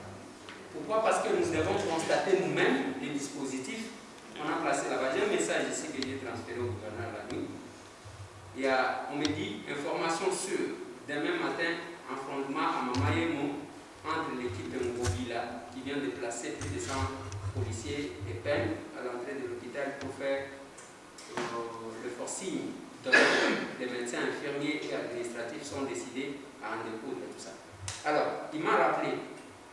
Pourquoi? Parce que nous devons constater nous-mêmes les dispositifs. On a placé là-bas. J'ai un message ici que j'ai transféré au gouverneur la nuit. On me dit information sûre. Demain matin, affrontement à Mamayemo entre l'équipe de Ngobila qui vient de placer plus de 100 policiers et peines à l'entrée de l'hôpital pour faire le forcing. Donc, les médecins, infirmiers et administratifs sont décidés à en découdre et tout ça. Alors, il m'a rappelé,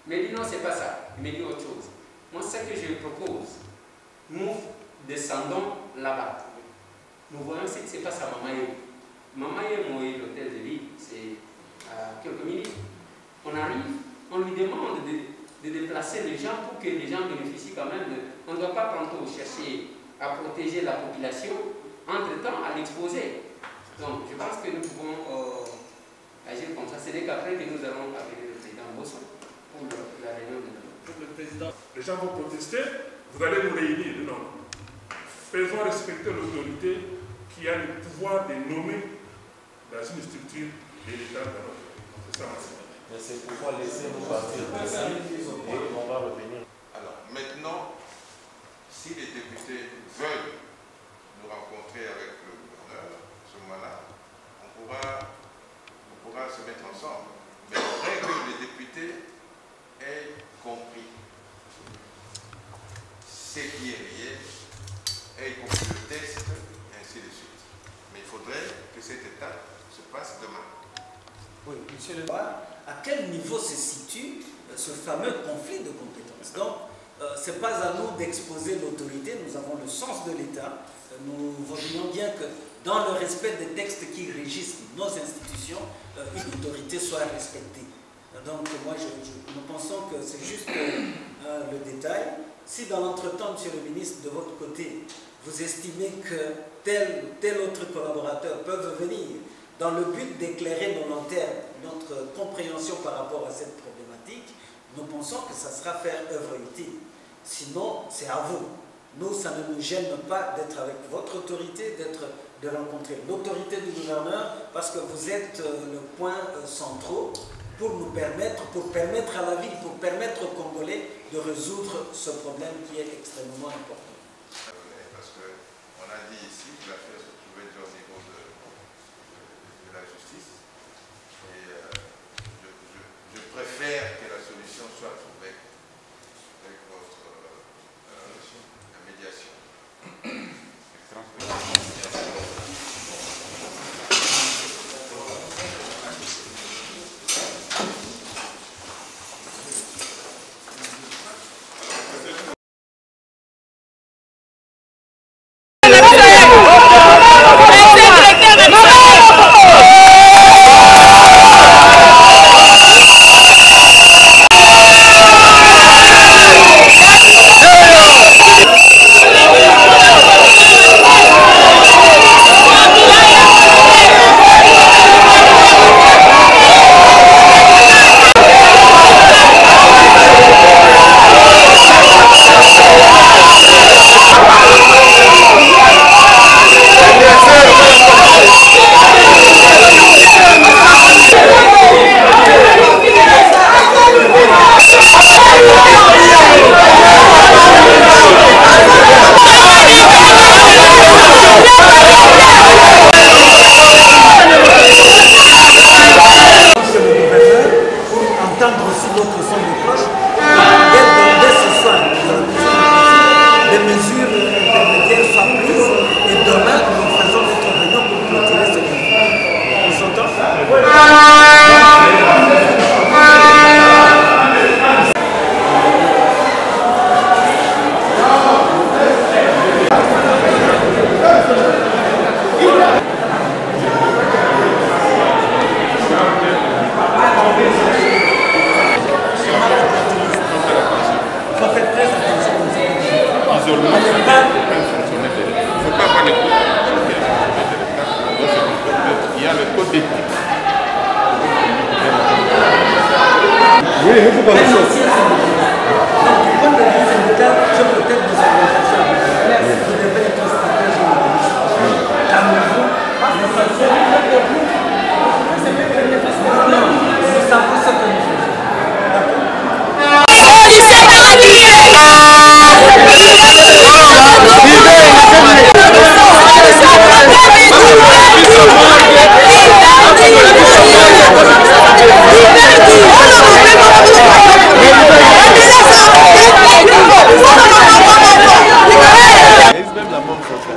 il m'a dit non, c'est pas ça, il m'a dit autre chose. Moi, ce que je propose, nous descendons là-bas. Nous voyons ce qui se passe à Mamayemo. Mamayemo et l'hôtel de l'île, c'est à quelques minutes. On arrive, on lui demande de déplacer les gens pour que les gens bénéficient quand même de... On ne doit pas tantôt chercher à protéger la population, entre-temps à l'exposer. Donc je pense que nous pouvons agir comme ça. Ce n'est qu'après que nous allons appeler le président Bosso pour la réunion de demain. Le président, les gens vont protester, vous allez nous réunir. Non. Faisons respecter l'autorité qui a le pouvoir de nommer dans une structure de l'État. C'est ça ma question. Mais c'est pourquoi laissez-nous partir d'ici et on va revenir. Alors maintenant, si les députés veulent nous rencontrer avec le gouverneur, à ce moment-là, on pourra se mettre ensemble. Mais il faudrait que les députés aient compris ce qui est réel, aient compris le texte, et ainsi de suite. Mais il faudrait que cette étape se passe demain. Oui, monsieur le maire, à quel niveau se situe ce fameux conflit de compétences? Donc, ce n'est pas à nous d'exposer l'autorité, nous avons le sens de l'État. Nous voudrions bien que, dans le respect des textes qui régissent nos institutions, une autorité soit respectée. Donc, moi, nous pensons que c'est juste le détail. Si dans l'entretemps, monsieur le ministre, de votre côté, vous estimez que tel ou tel autre collaborateur peuvent venir dans le but d'éclairer nos lanternes, notre compréhension par rapport à cette problématique, nous pensons que ça sera faire œuvre utile. Sinon, c'est à vous. Nous, ça ne nous gêne pas d'être avec votre autorité, de rencontrer l'autorité du gouverneur, parce que vous êtes le point central pour permettre à la ville, pour permettre aux Congolais de résoudre ce problème qui est extrêmement important. Parce qu'on a dit ici que l'affaire se trouvait déjà au niveau de la justice. Et je préfère que la solution soit trouvée avec votre médiation. Oui, il faut parler de ça. Donc, du point de vue syndical, je peux peut-être des orientations. Merci.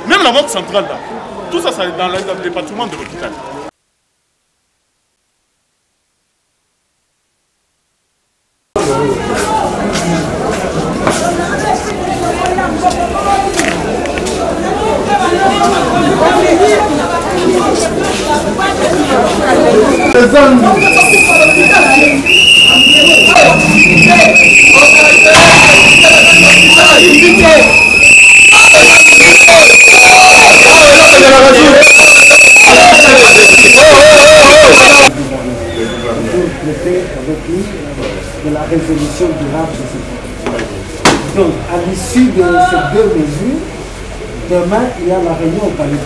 Même la banque centrale là, tout ça, c'est dans le département de l'hôpital. De la résolution durable de ce problème. Donc, à l'issue de ces deux mesures, demain, il y a la réunion au palais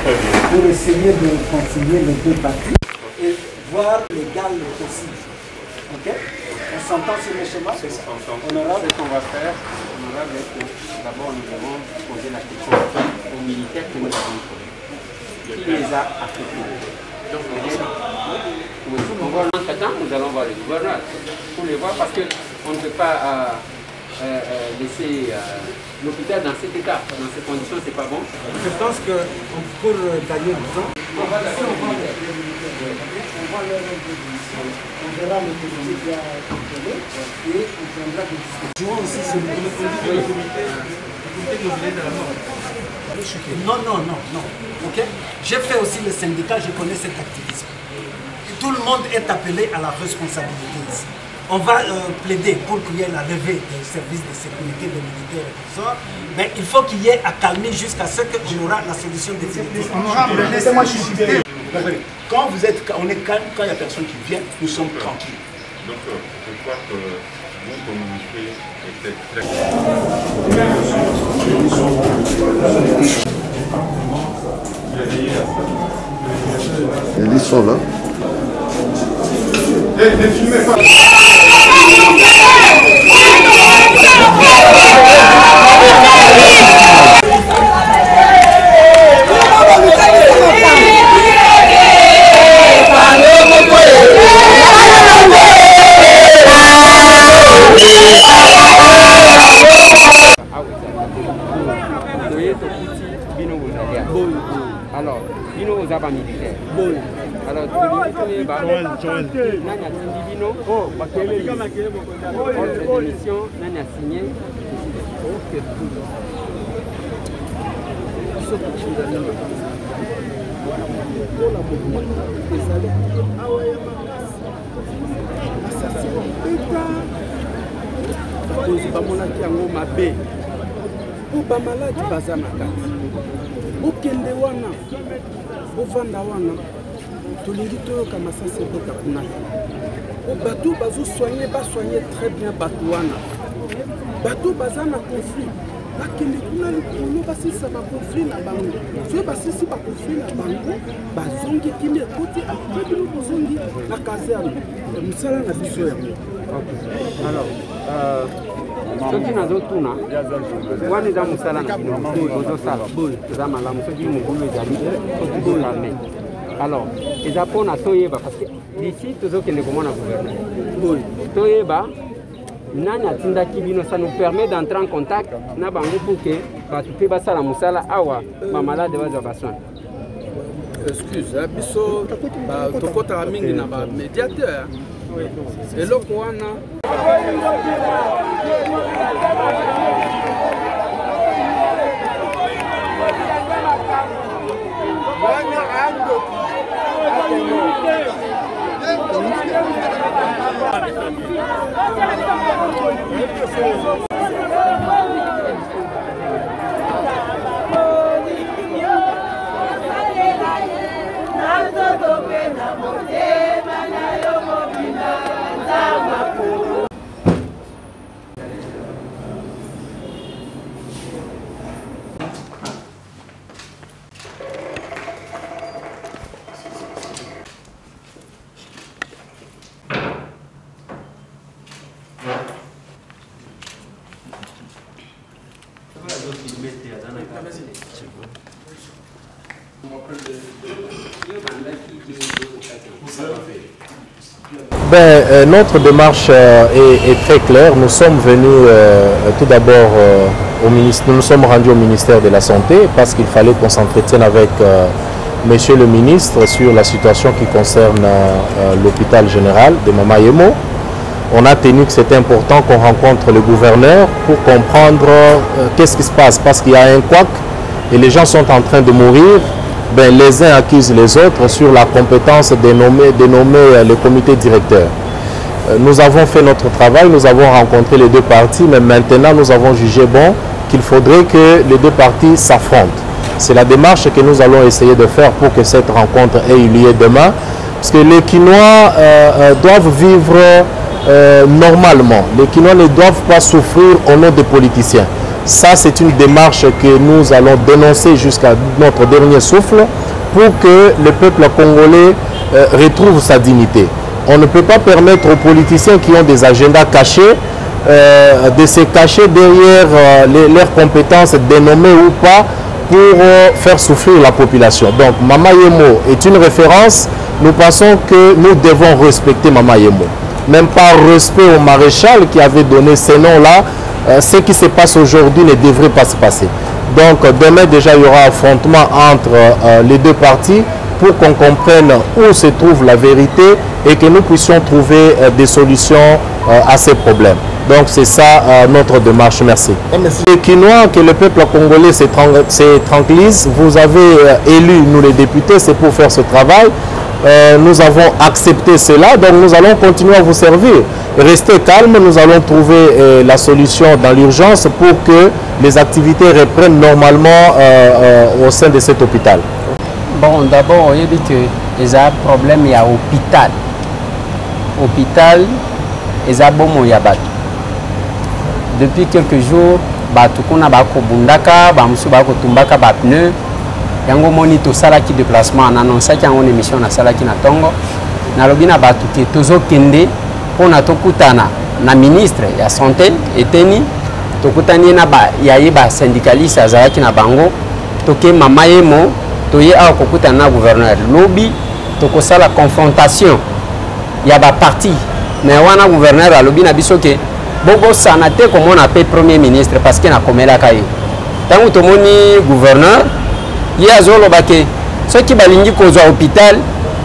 pour essayer de concilier les deux parties et voir l'égal possible. Ok? On s'entend sur le schéma? C'est ça. Honorable, ce qu'on va faire, honorable, est que d'abord nous allons poser la question aux militaires que nous avons trouvés. Qui les a affectés? Donc, entre-temps, nous allons voir le gouverneur pour les voir parce qu'on ne peut pas laisser l'hôpital dans cet état, dans ces conditions, c'est pas bon. Je pense que pour gagner du temps, on va leur on verra le comité qui a contrôlé et on prendra des discussions aussi sur le comité de la mort. Non. Ok? J'ai fait aussi le syndicat, je connais cet activisme. Tout le monde est appelé à la responsabilité ici. On va plaider pour qu'il y ait la levée des services de sécurité des militaires et tout ça, mais il faut qu'il y ait à calmer jusqu'à ce qu'on aura la solution définitive. Honorable, laissez-moi chuter. Quand on est calme, quand il n'y a personne qui vient, nous sommes tranquilles. Donc, je crois que vous communiquez était très... Ils sont là. Alors, bino aux abats militaires. Alors, Joël. Nanya Tindibino, ordre de mission, Nanya signé. bamonaki yango mabe po bamaladi baza na kati bokende wana bovanda wana tolingi toyoka masasi ebota kuna po bato bazosoigne basoigne très bien bato wana bato baza na conflit bakende kuna likolo basilisa bakonflit na bango soki basilisi bakonflit na bango bazongi kini ekoti apres bino bozongi na kaserne mosala na biso yango. Alors, soki nazotuna wana eza mosala na bino bozosala eza malamu soki mobulu ezali okikolame. Alors eza mpona toyeba parce que d'ici tozokende komona gouverneur toyeba nani atindaki bino, ça nous permet d'entrer en contact na bango pour que bato mpe basala mosala awa bamalade bazwa basoin. Excuse, biso tokotaka mingi na bamédiateur eloko wana Notre démarche est très claire. Nous sommes venus tout d'abord nous sommes rendus au ministère de la Santé parce qu'il fallait qu'on s'entretienne avec Monsieur le ministre sur la situation qui concerne l'hôpital général de Mama Yemo. On a tenu que c'était important qu'on rencontre le gouverneur pour comprendre qu'est-ce qui se passe parce qu'il y a un couac et les gens sont en train de mourir. Les uns accusent les autres sur la compétence de nommer le comité directeur. Nous avons fait notre travail, nous avons rencontré les deux parties, mais maintenant nous avons jugé bon qu'il faudrait que les deux parties s'affrontent. C'est la démarche que nous allons essayer de faire pour que cette rencontre ait eu lieu demain, parce que les Kinois doivent vivre normalement. Les Kinois ne doivent pas souffrir au nom des politiciens. Ça, c'est une démarche que nous allons dénoncer jusqu'à notre dernier souffle pour que le peuple congolais retrouve sa dignité. On ne peut pas permettre aux politiciens qui ont des agendas cachés de se cacher derrière leurs compétences dénommées ou pas pour faire souffrir la population. Donc, Mama Yemo est une référence. Nous pensons que nous devons respecter Mama Yemo. Même par respect au maréchal qui avait donné ces noms-là, ce qui se passe aujourd'hui ne devrait pas se passer. Donc demain déjà il y aura affrontement entre les deux parties pour qu'on comprenne où se trouve la vérité et que nous puissions trouver des solutions à ces problèmes. Donc c'est ça notre démarche. Merci. Les Kinois, que le peuple congolais se tranquillise. Vous avez élu, nous les députés, c'est pour faire ce travail. Nous avons accepté cela, donc nous allons continuer à vous servir. Restez calme, nous allons trouver la solution dans l'urgence pour que les activités reprennent normalement au sein de cet hôpital. Bon, d'abord, il dit qu'il y a un problème, il y a hôpital. Hôpital, il y a bon yabat. Depuis quelques jours, il y a bundaka, tumbaka, pneu. Yango moni to sala ki déplacement na annonce ki yango émission na sala ki na tongo na lobi na batu ke tozo kende pona tokutana na ministre ya santé eteni tokutani na ba yaye ba syndicaliste azalaki na bango toke Mama Yemo toye a kokutana na gouverneur lobi tokosala confrontation ya ba parti mais wana gouverneur alobi na biso ke bobo sanate comme on appelle premier ministre parce que na komela kaye tango tomoni gouverneur il y a ceux qui balingi kozwa hôpital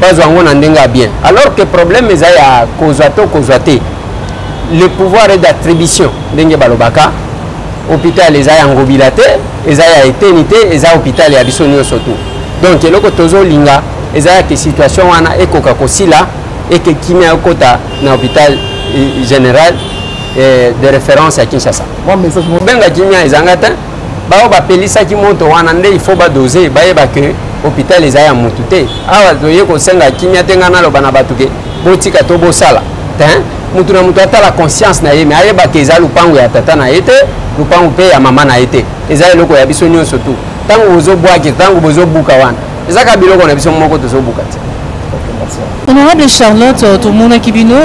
bazwa ngo na ndenga bien alors que problème eza ya kozwa te le pouvoir d'attribution ndenge balobaka hôpital eza ya ngobila te eza ya eternité eza hôpital ya biso nyonso tout donc eloko tozolinga eza ya ke situation wana ekoka kosila et que kimia ekota na hôpital général de référence à Kinshasa benga kimia ezanga te bao bapelisaki moto wana nde il faut badoser bayeba ke hôpital eza ya mutu te awa toye kosenga kimia te nga naloba na bato ke botika to bosala te mutu na mutu atala conscience na ye me ayeba ke eza lupango ya tata na ye te lupango mpe ya mama na ye te eza eloko ya biso nyonso tu ntango ozobwaki ntango bozobuka wana ezaka biloko na biso moko tozobuka te. Honorable Charlotte, tout le monde qui bino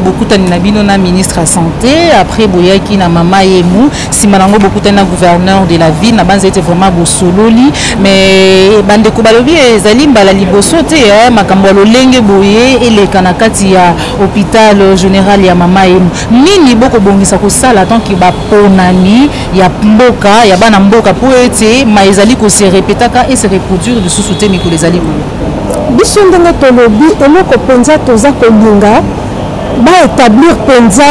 beaucoup de na ministre de la santé après boyaki na Mama Yemo si malango beaucoup de gouverneur de la ville na banza était vraiment bosololi mais bande ko balobi ezali mbala liboso te makambo lolenge boye ele kanakati ya hôpital général ya Mama Yemo nini boko bongisa ko sala tant ki ba ponani ya mboka ya bana mboka po ete ma ezali ko se répétaka et se reproduire de sous-souté miko les ali biso ndenge tolobi eloko penza toza kolinga baétablir penza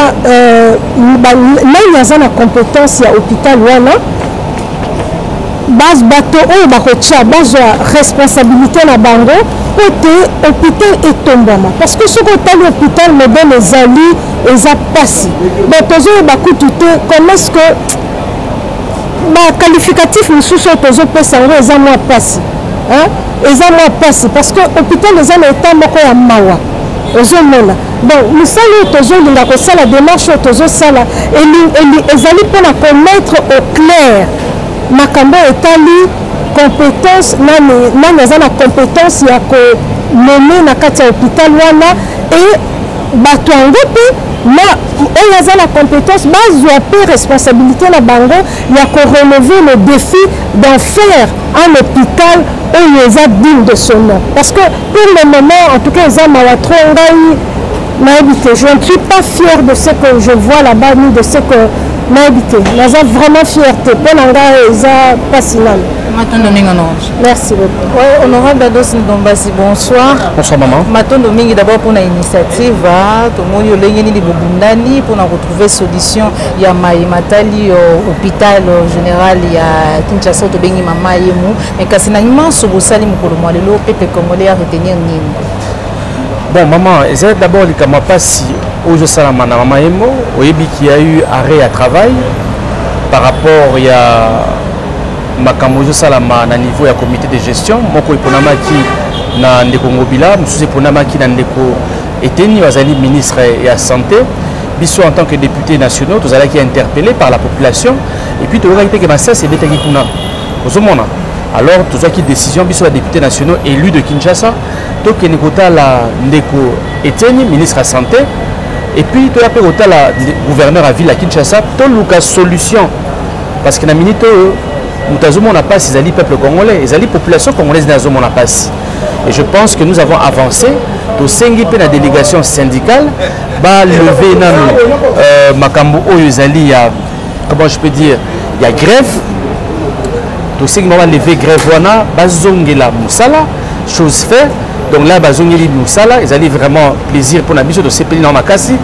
nani aza na compétence ya hôpital wana bato oyo bakotia bazwa responsabilité na bango po te hôpital etombama parce que soki otali hôpital modele ezali eza pasi bon tozoyeba kutu te comment est-ce que baqualificatif mosusu oyo tozopesa yango eza mwa pasi eza mwa pasi parce que hôpital eza na état moko ya mawa ozomona donc misala oyo tozolinga kosala démarche oyo tozosala ezali mpona komettre au clair makambo etali compétence nani aza na compétence ya konome na kati ya hôpital wana et bato yango mpe oyo aza na compétence bazwa mpe responsabilité na bango ya korelever le défi d'en faire un hôpital oyo eza digne de son nom. Parce que pour le moment, en tout cas, eza mawa tro ngai nayebi te. Je ne suis pas fière de ce que je vois là-bas ni de ce que nayebi te. Naza vraiment fierté. Mpo na ngai eza pasi nani. Merci beaucoup. Oui, honorable Ados Ndombasi, bonsoir. Bonsoir maman. Matondo mingi d'abord pour l'initiative, tout le monde yolengeni li bobundani pour retrouver solution ya mai matali au hôpital général ya Kinshasa to bengi mama yemu mais kasi na immense bosali mukolo mwalelo peuple congolais à retenir nini. Bon maman, c'est d'abord les kamapasi au jeu salamana mama yemo oyebi qui a eu arrêt à travail par rapport ya makambo salama na niveau ya comité de gestion moko eponamaki na ndeko ngobila mususu eponamaki na ndeko eteni wazali ministre ya santé biso en tant que député nationaux tozalaki interpellé par la population et puis tozalaki pe que masasi ebetaki kuna ozomona alors tozalaki décision biso ya député nationaux élus de Kinshasa tokende kotala ndeko eteni ministre ya santé et puis toya pe kotala gouverneur à ville à Kinshasa toluka solution parce que na minute nous n'a pas les peuple congolais, les population congolaise n'a pas. Et je pense que nous avons avancé. Au sein de la délégation syndicale, bah lever makambo oyezali comment je peux dire, il y a grève. Au sein de lever grève wana bazongela musala, chose fait. Donc là bazongeli musala, ils allaient vraiment plaisir pour nabiso de CPI na makasi.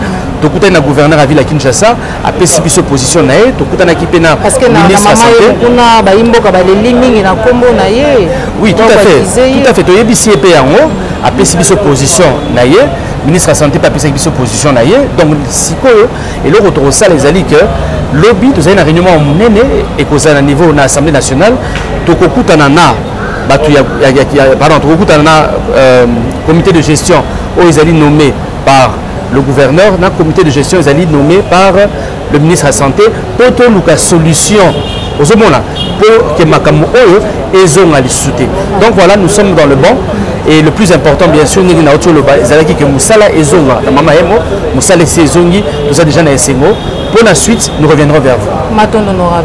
Tokuta na gouverneur à ville à Kinshasa a pesi biso position na ye tokuta na kipena parce que na maman kuna ba imboka ba lelingi na kombo na ye. Oui, tout à fait to yebisi epé yango a pesi biso position na ye ministre de la santé pas pesi biso position na ye donc sikoyo et le retour ça les ali que lobby to zana réunion monene et koza na niveau na assemblée nationale tokokuta na batu ya pardon tokokuta na comité de gestion où ils allaient nommer par le gouverneur, dans le comité de gestion, ils allaient nommé par le ministre de la Santé pour trouver une solution aux hommes pour que Makamu Oyo et ont allé soutenir. Donc voilà, nous sommes dans le bon. Et le plus important, bien sûr, nous avons que Moussala et Zonga, la maman Emo, Moussala et Zongi, nous avons déjà dans SMO. Pour la suite, nous reviendrons vers vous.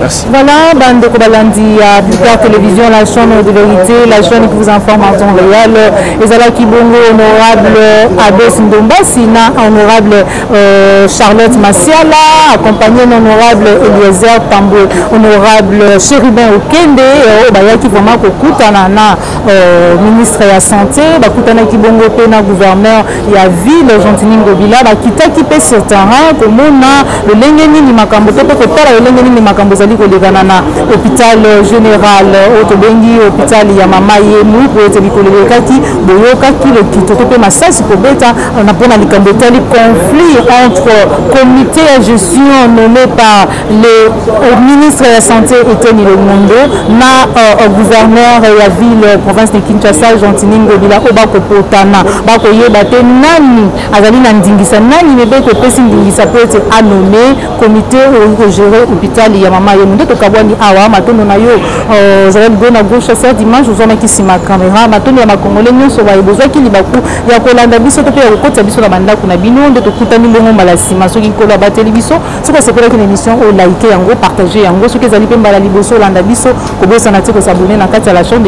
Merci. Voilà, Bande Kobalandi, Africa Télévision, la chaîne de vérité, la chaîne qui vous informe en temps réel. Ezala Kibongo, honorable Ados Ndombasi, honorable Charlotte Massiala, accompagné d'honorable Eliezer Tambo, honorable Chérubin Okende, qui vraiment Kokutana, ministre de la Santé, Bakutana Kibongo, Pena, gouverneur, il y a ville, Gentilin Gobila, Bakita qui paie sur terrain, comme on a le lengeni makambo to ko tala lengeni makambo zali ko legana na hôpital général otobengi hôpital ya mama yemu ko te bikolele kati boyoka ki le kito to pe masasi ko beta na pona likambo tali conflit entre comité de gestion nommé par le ministre de la santé Eteni Lomondo na gouverneur ya ville province de Kinshasa Gentilin Ngobila ko bako potana bako yeba te nani azali na ndingisa nani mebe ko pesi ndingisa po ete anommé comité au gérer l'hôpital ya mama yo nde to kabwani awa matondo na yo zali gona gauche ce dimanche ozona kisima caméra matondo ya makongole nyonso ba ebozaki libaku ya kolanda biso to pe ya kokota biso na bandako na bino nde to kutani longo malasima soki nkolo ba télévision soki sepela ki émission o like yango partager yango soki ezali pe mbala liboso landa biso ko bosa na tiko s'abonner na kati ya la chaîne